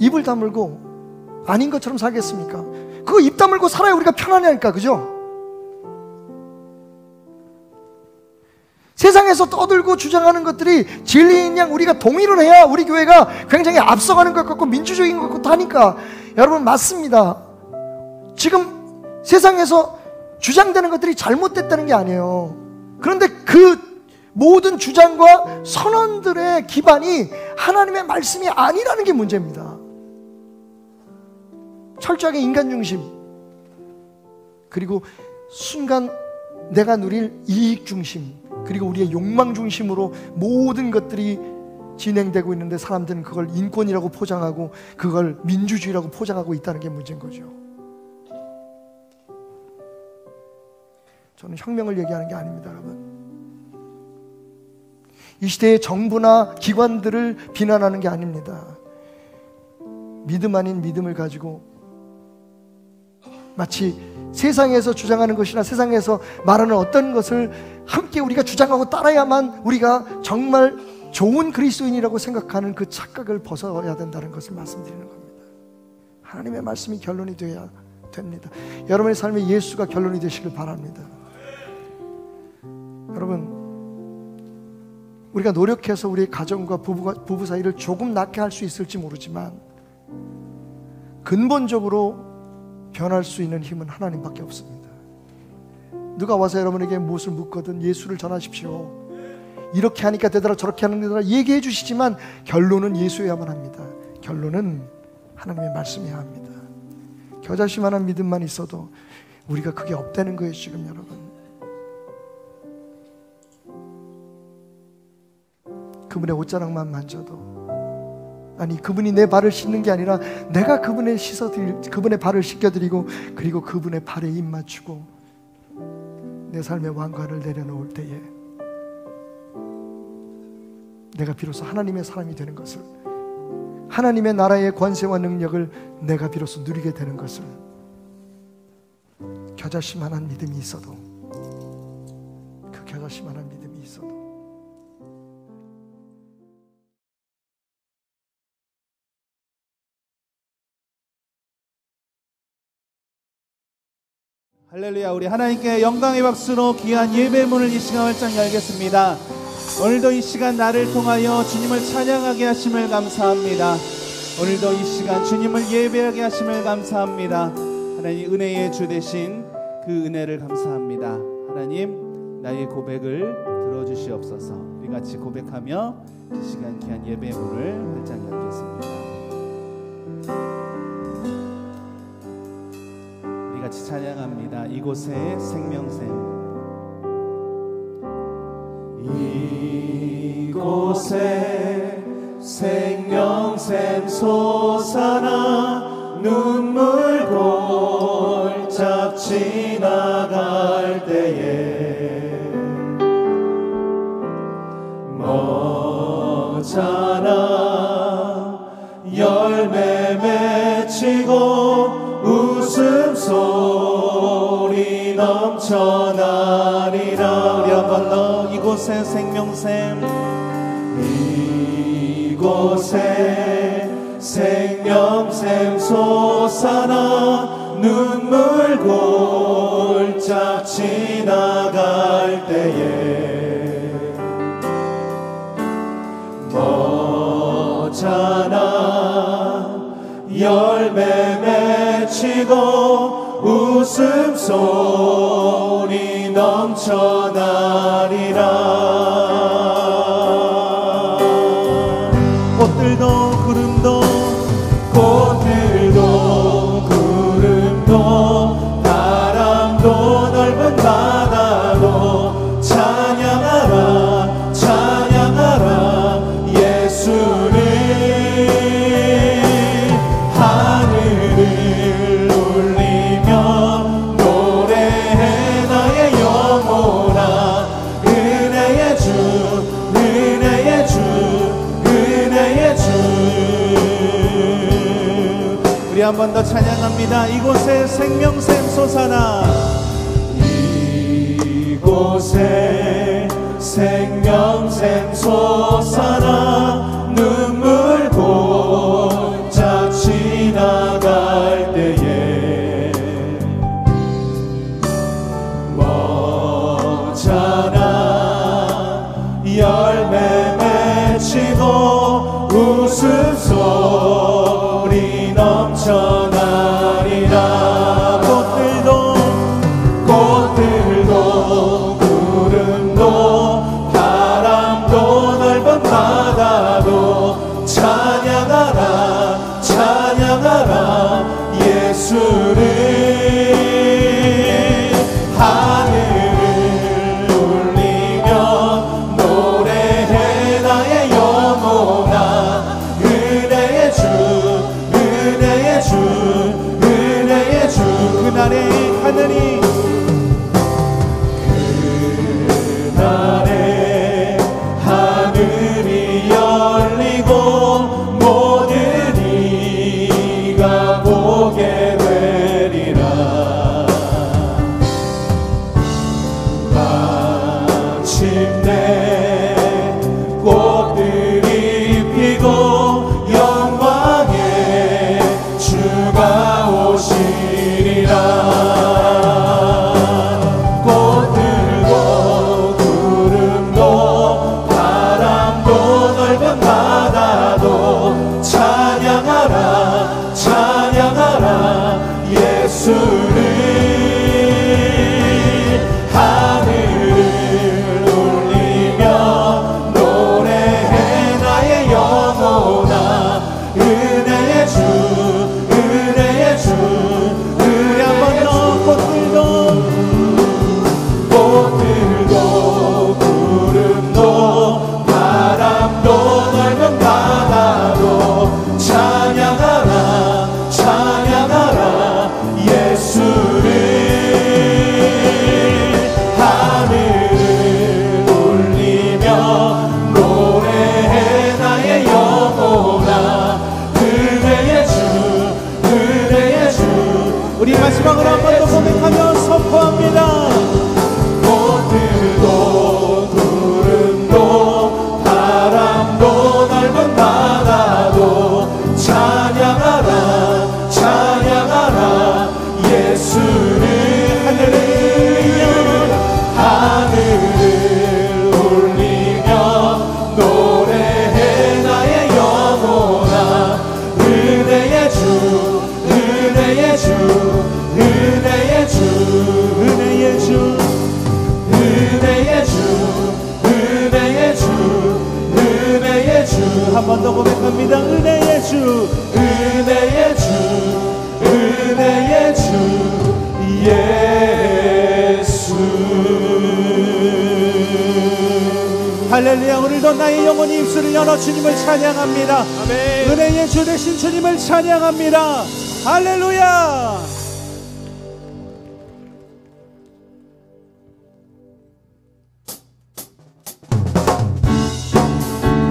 입을 다물고 아닌 것처럼 살겠습니까? 그거 입 다물고 살아야 우리가 편안하니까, 그죠? 세상에서 떠들고 주장하는 것들이 진리인 양 우리가 동의를 해야 우리 교회가 굉장히 앞서가는 것 같고 민주적인 것 같고 하니까. 여러분, 맞습니다. 지금 세상에서 주장되는 것들이 잘못됐다는 게 아니에요. 그런데 그 모든 주장과 선언들의 기반이 하나님의 말씀이 아니라는 게 문제입니다. 철저하게 인간 중심, 그리고 순간 내가 누릴 이익 중심, 그리고 우리의 욕망 중심으로 모든 것들이 진행되고 있는데 사람들은 그걸 인권이라고 포장하고 그걸 민주주의라고 포장하고 있다는 게 문제인 거죠. 저는 혁명을 얘기하는 게 아닙니다, 여러분. 이 시대의 정부나 기관들을 비난하는 게 아닙니다. 믿음 아닌 믿음을 가지고 마치 세상에서 주장하는 것이나 세상에서 말하는 어떤 것을 함께 우리가 주장하고 따라야만 우리가 정말 좋은 그리스도인이라고 생각하는 그 착각을 벗어야 된다는 것을 말씀드리는 겁니다. 하나님의 말씀이 결론이 되어야 됩니다. 여러분의 삶에 예수가 결론이 되시길 바랍니다. 여러분, 우리가 노력해서 우리의 가정과 부부 사이를 조금 낫게 할 수 있을지 모르지만 근본적으로 변할 수 있는 힘은 하나님밖에 없습니다. 누가 와서 여러분에게 무엇을 묻거든 예수를 전하십시오, 이렇게 하니까 되더라 저렇게 하는 데더라 얘기해 주시지만 결론은 예수여야만 합니다. 결론은 하나님의 말씀이어야 합니다. 겨자씨만한 믿음만 있어도 우리가 그게 없다는 거예요. 지금 여러분, 그분의 옷자락만 만져도, 아니 그분이 내 발을 씻는 게 아니라 내가 그분의 발을 씻겨드리고 그리고 그분의 발에 입 맞추고 내 삶의 왕관을 내려놓을 때에 내가 비로소 하나님의 사람이 되는 것을, 하나님의 나라의 권세와 능력을 내가 비로소 누리게 되는 것을, 겨자씨만한 믿음이 있어도, 그 겨자씨만한 믿음이 있어도 할렐루야. 우리 하나님께 영광의 박수로 귀한 예배문을 이 시간 활짝 열겠습니다. 오늘도 이 시간 나를 통하여 주님을 찬양하게 하심을 감사합니다. 오늘도 이 시간 주님을 예배하게 하심을 감사합니다. 하나님 은혜의 주 되신 그 은혜를 감사합니다. 하나님 나의 고백을 들어주시옵소서. 우리 같이 고백하며 이 시간 귀한 예배의 문을 활짝 열겠습니다. 우리 같이 찬양합니다. 이곳에 생명샘. 이곳에 생명샘 솟아나 눈물 골짝 지나갈 때에 머잖아 열매 맺히고 웃음소리 넘쳐나리라. 우리 한번 더 이곳에 생명샘 이곳에 생명샘 솟아나 눈물 골짝 지나갈 때에 머잖아 열매 맺히고 웃음소리 넘쳐나리라. 꽃들도 구름도 바람도 넓은 바다도 찬양하라 찬양하라 예수를. 하늘을 울리며 노래해 나의 영혼아. 은혜의 주 은혜의 주 은혜의 주. 우리 한 번 더 찬양합니다. 이곳에 생명샘 솟아나 이곳에 생명샘 솟아나 눈물 골짝 지나갈 때에 머잖아 열매 맺히고 웃음소리 넘쳐나리라. 꽃들도 구름도 바람도 넓은 바다도 찬양하라 찬양하라 예수를. 하늘을 울리며 노래해 나의 영혼아. 은혜의 주 은혜의 주 은혜의 주. 그날의 하늘이 그날에 하늘이 열리고 모든 이가 보게 되리라. 마침내 꽃들이 피고 영광의 주가 오시리라. 하늘을 울리며 노래해 나의 영혼아. 은혜의 주 은혜의 주. 우리 한 번 더. 꽃들도 구름도 바람도 넓은 바다도 찬양하라 찬양하라 예수를. 하늘을 울리며 노래해 나의 영혼아. 은혜의 주 은혜의 주. 우리 마지막으로 한 번 더 고백하며 선포합니다. 꽃들도 구름도 바람도 넓은 바다도 찬양하라 찬양하라 예수를. 하늘을 울리며 은혜의 주, 은혜의 주 예수. 할렐루야. 오늘도 나의 영혼이 입술을 열어 주님을 찬양합니다. 아멘. 은혜의 주 되신 주님을 찬양합니다. 할렐루야.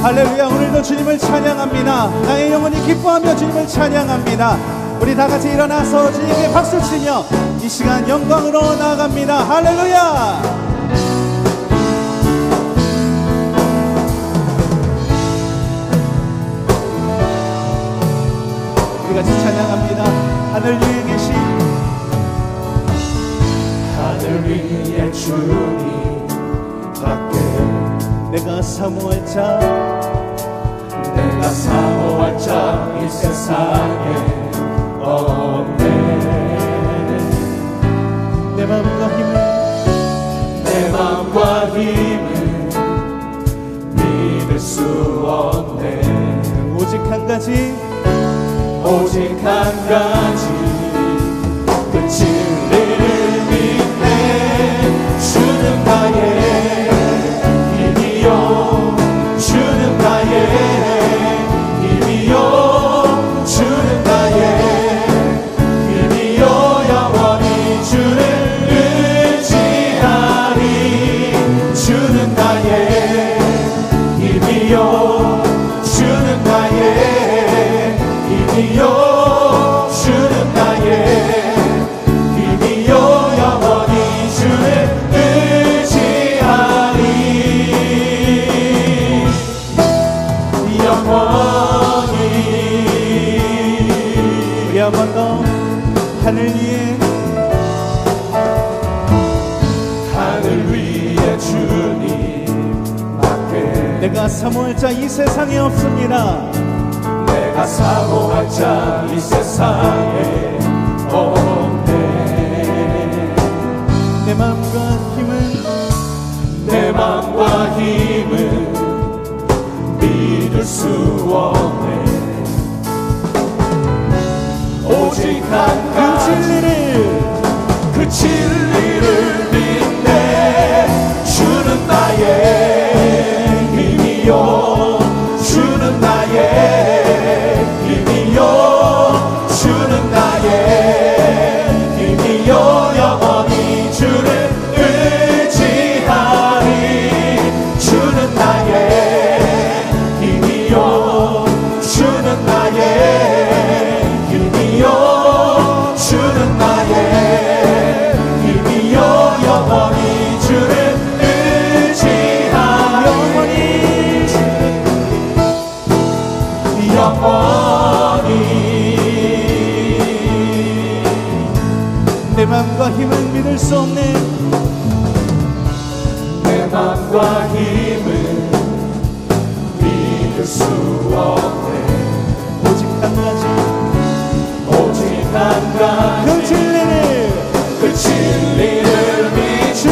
할렐루야. 오늘도 주님을 찬양합니다. 나의 영혼이 기뻐하며 주님을 찬양합니다. 우리 다 같이 일어나서 주님께 박수치며 이 시간 영광으로 나아갑니다. 할렐루야. 우리 같이 찬양합니다. 하늘 위에 계신, 하늘 위에 주님 밖에 내가 사모할 자, 내가 사모할 자 이 세상에 없네. 내 마음과 힘을, 내 마음과 힘을 믿을 수 없네. 오직 한 가지, 오직 한 가지, 그 진리를 믿네. 주는 나의 힘이요, 주는 나의 힘이요, 주는 나의 힘이요. 영원히 주를 의지하리. 주는 나의 힘이요, 주는 나의 힘이요, 주는 나의 힘이요. 영원히 주를 의지하리. 영원히. 우리 한 번 더. 하늘 위에, 하늘 위에 주님 밖에 내가 사모할 자 이 세상에 없습니다. 내가 사모할 자 이 세상에 없네. 내 마음과 힘은, 내 마음과 힘은 믿을 수 없네. 오직 한 그 진리를, 그 진리를 믿네. 주는 나의 힘이요, 주는 나의 힘이요, 주는 나의 힘이요. 영원히 주를 의지하리. 주는 나의 힘이요, 주는 나의 힘이요, 주는 나의 힘이요. 영원히 주를 의지하리. 영원히, 영원히. 내 맘과 힘은 믿을 수 없네. 내 맘과 힘은 믿을 수 없네. 오직 한 가지, 오직 한 가지, 그 진리를, 그 진리를 믿네.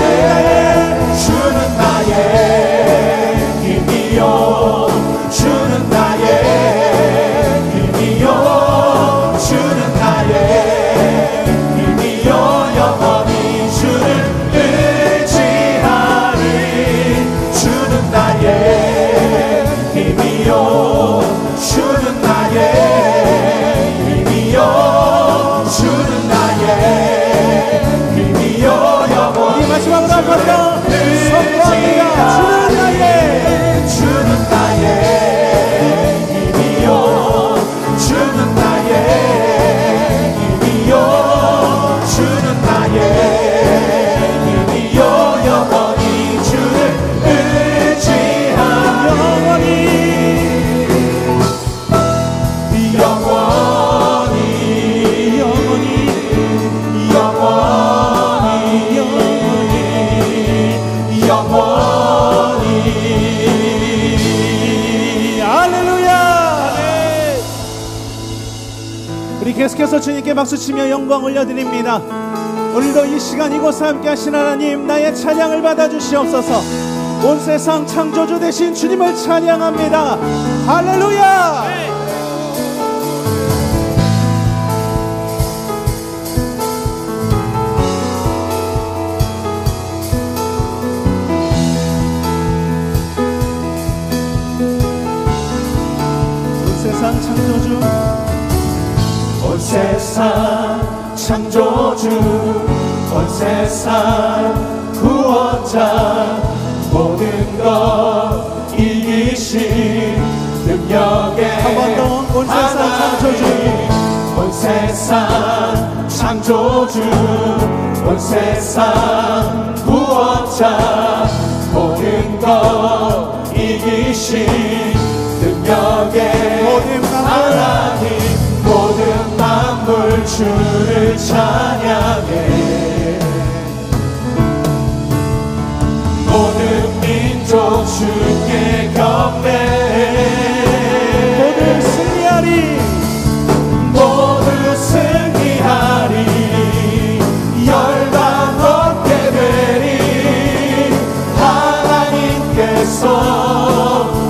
주는 나의 힘이요, 주는 나의 힘이요, 주는 나의 힘이요. 영원히 주를 의지하리. 주는 나의 힘이요, 주는 나의 힘이요, 주는 나의 힘이요. 영원히 마지막으로 한 번 더 선포합니다. 주는 나의, 주는 나의 힘이요, 주는 나의 힘이요, 주는 나의 힘이요. 영원히 주를 의지하리. 영원히, 영원히, 영원히, 영원히, 영원히, 영원히. 할렐루야. 우리 계속해서 주님께 박수치며 영광 올려드립니다. 오늘도 이 시간 이곳에 함께 하신 하나님, 나의 찬양을 받아주시옵소서. 온 세상 창조주 되신 주님을 찬양합니다. 할렐루야. 세상 창조주 온 세상 구원자 모든 것 이기신 능력의 한 번 더 온 세상 창조주 온 세상 창조주 온 세상 구원자 모든 것 이기신 능력의 하나님 모든 만물 주를 찬양해 모든 민족 주께 경배해 모두 승리하리 모두 승리하리 열방 얻게 되리 하나님께서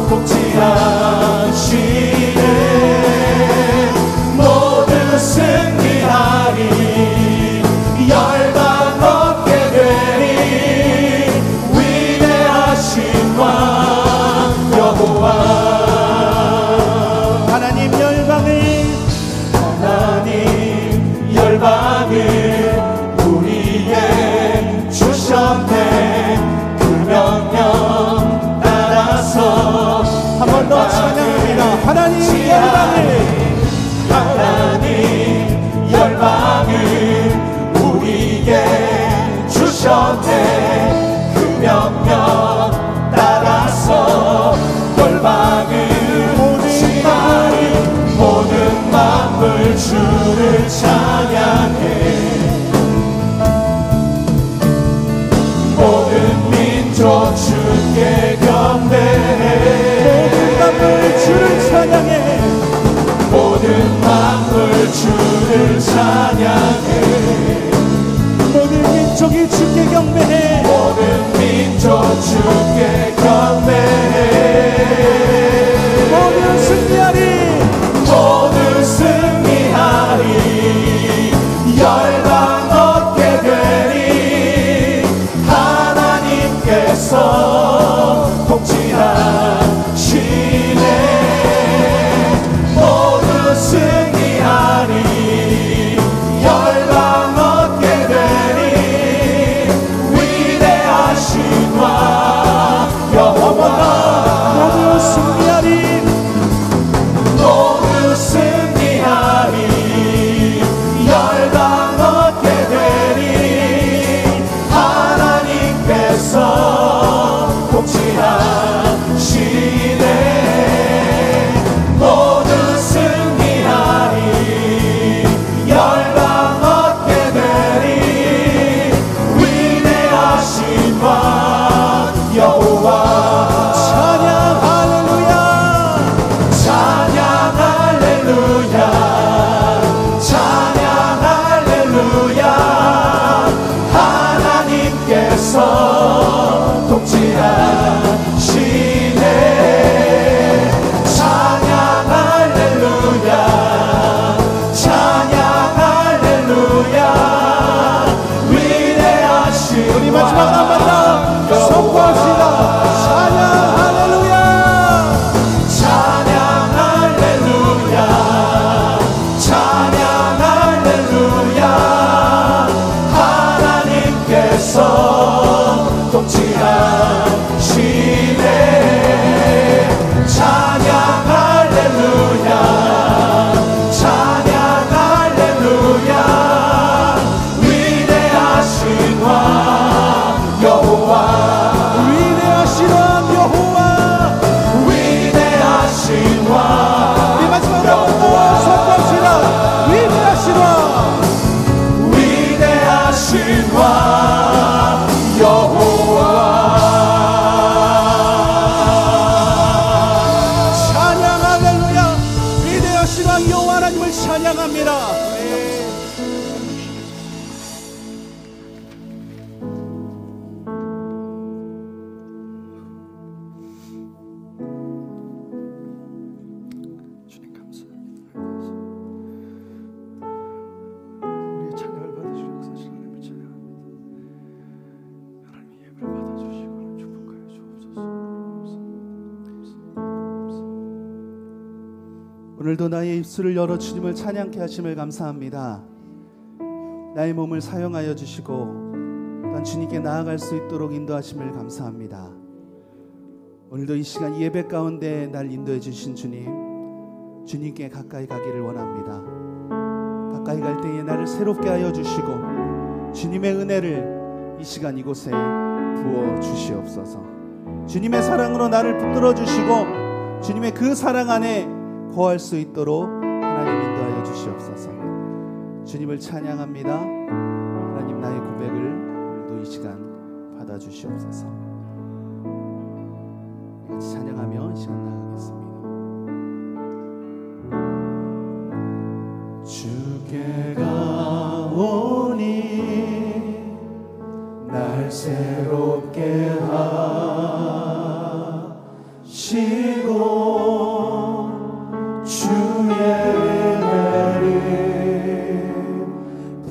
통치하시네 모두 승리하리 열방 얻게 되리 위대하신 왕 여호와 하나님 열방을 우리에게 주셨네 그 명령 따라서 한 번 더 찬양합니다. 하나님 열방을 우리에게 주셨네 그 명령 따라서 열방을 모든 만물 주를 찬양해 모든 민족 주께 경배해 모든 만물 주를 찬양해 모든 만물 주를 찬양해 모든 민족이 주께 경배해 모든 민족 주께 경배해 모두 승리하리 모두 승리하리 열방 얻게 되리 하나님께서 통치하시네 모두 승리하리 열방 얻게 되리 위대하신 왕 여호와 모두 승리하리 모두 승리하리 열방 얻게 되리 하나님께서 통치하시네 모두 승리하리 열방 얻게 되리 위대하신 왕 여호와 찬양 할렐루야 찬양 할렐루야 찬양 할렐루야 하나님께서 통치하시네 찬양 할렐루야 찬양 할렐루야 위대하신 우리 마지막 한 번 더 선포합시다 찬양 할렐루야 찬양 할렐루야 찬양 할렐루야 하나님께서 통치하시네 찬양 할렐루야 찬양 할렐루야 위대하신 왕 여호와 위대하신 왕 여호와 위대하신 왕 우리 마지막으로 선포합시다 위대하신 왕 위대하신 왕 여호와 찬양 할렐루야 위대하신 왕 여호와 하나님을 찬양합니다. 주님 감사합니다. 우리의 찬양을 받으시고 역사하신 하나님을 찬양합니다. 하나님 예배를 받아주시고 축복하여 주옵소서. 오늘 오늘도 나의 입술을 열어 주님을 찬양케 하심을 감사합니다. 나의 몸을 사용하여 주시고 또한 주님께 나아갈 수 있도록 인도하심을 감사합니다. 오늘도 이 시간 예배 가운데 날 인도해 주신 주님, 주님께 가까이 가기를 원합니다. 가까이 갈 때에 나를 새롭게 하여 주시고 주님의 은혜를 이 시간 이곳에 부어 주시옵소서. 주님의 사랑으로 나를 붙들어 주시고 주님의 그 사랑 안에 거할 수 있도록 하나님 인도하여 주시옵소서. 주님을 찬양합니다. 하나님, 나의 고백을 오늘도 이 시간 받아 주시옵소서. 같이 찬양하며 이 시간 나가겠습니다. 주께 가오니 날 새롭게 하시고 주의 은혜를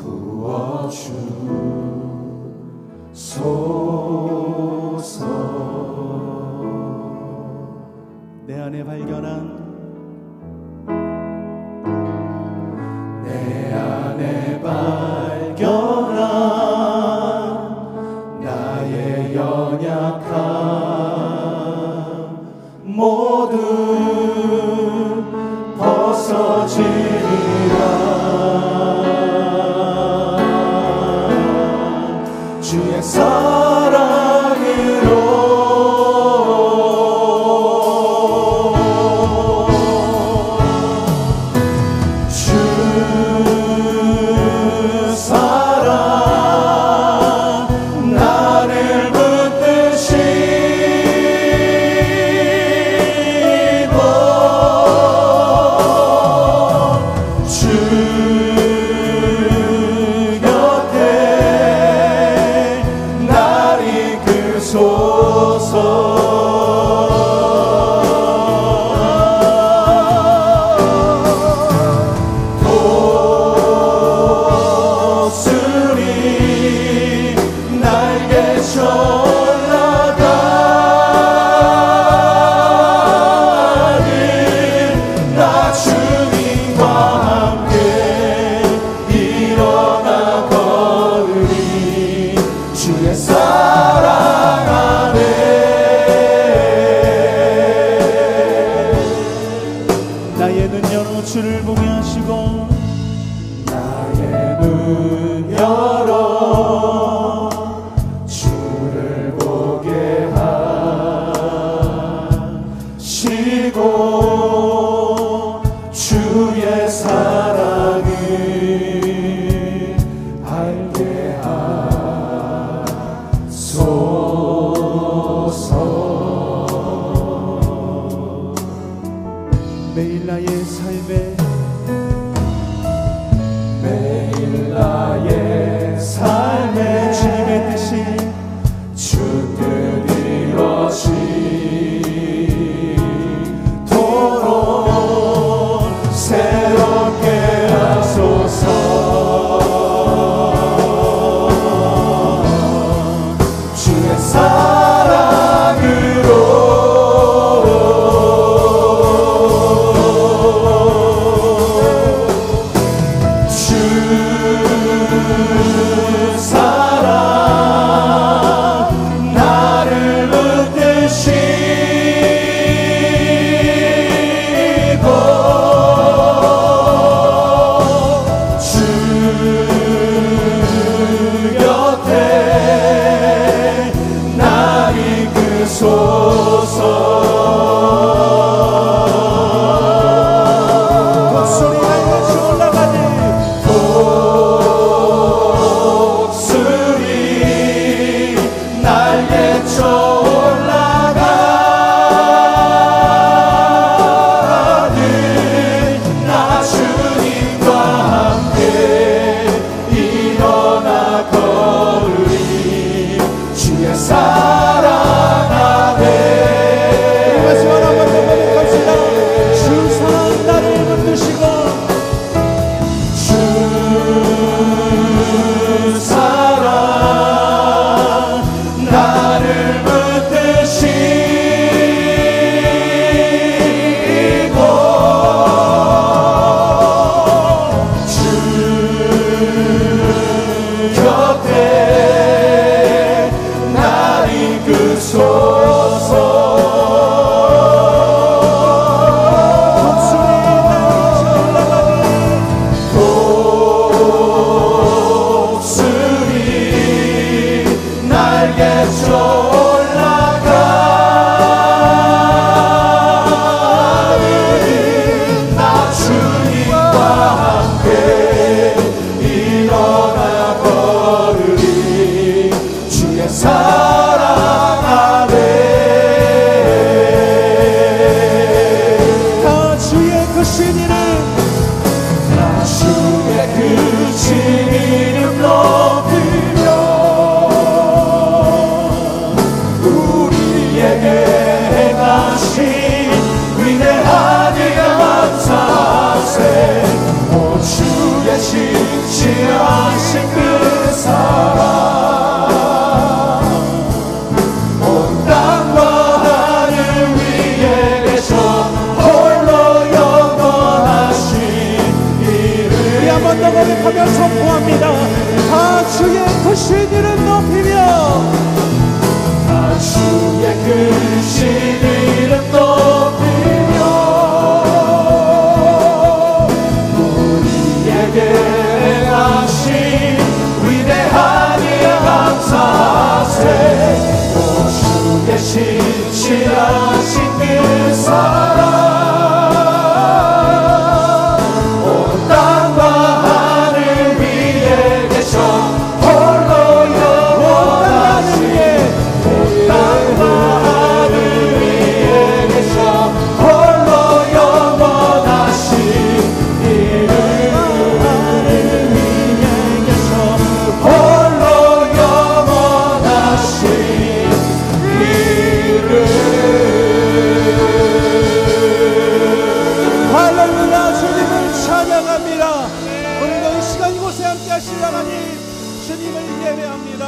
부어주소서. 내 안에 발견한 나의 연약함 모두 벗어지리라. 주의 사랑으로 주를 보게 하시고 나의 눈 열어 주를 보게 하시고 주의 사랑을 알게 하소서. 매일 나의 삶에 주님의 뜻이 주 뜻 이루어지도록 새롭게 하소서. 주의 사랑으로 목소리 하늘같이 올라가니 크신 이름 높이며 우리에게 행하신 위대한 일 감사하세. 오 주의 신실하신 그 사랑 온 땅과 하늘 위에 계셔 홀로 영원하신 이름. 우리 한 번 더 고백하며 선포합니다. 다 주의 크신 이름 높이며 다 주의 크신 이름 높이며 우리에게 행하신 위대한 일 감사하세. 오 주의 신실하신 그 사랑 온 땅과 하늘 위에 계셔 홀로 영원하신 온 땅과 하늘 위에 계셔 홀로 영원하신 이름. 하늘 위에 계셔 홀로 영원하신 이름. 할렐루야. 주님을 찬양합니다. 오늘도 이 시간 이곳에 함께 하실 하나님 주님을 예배합니다.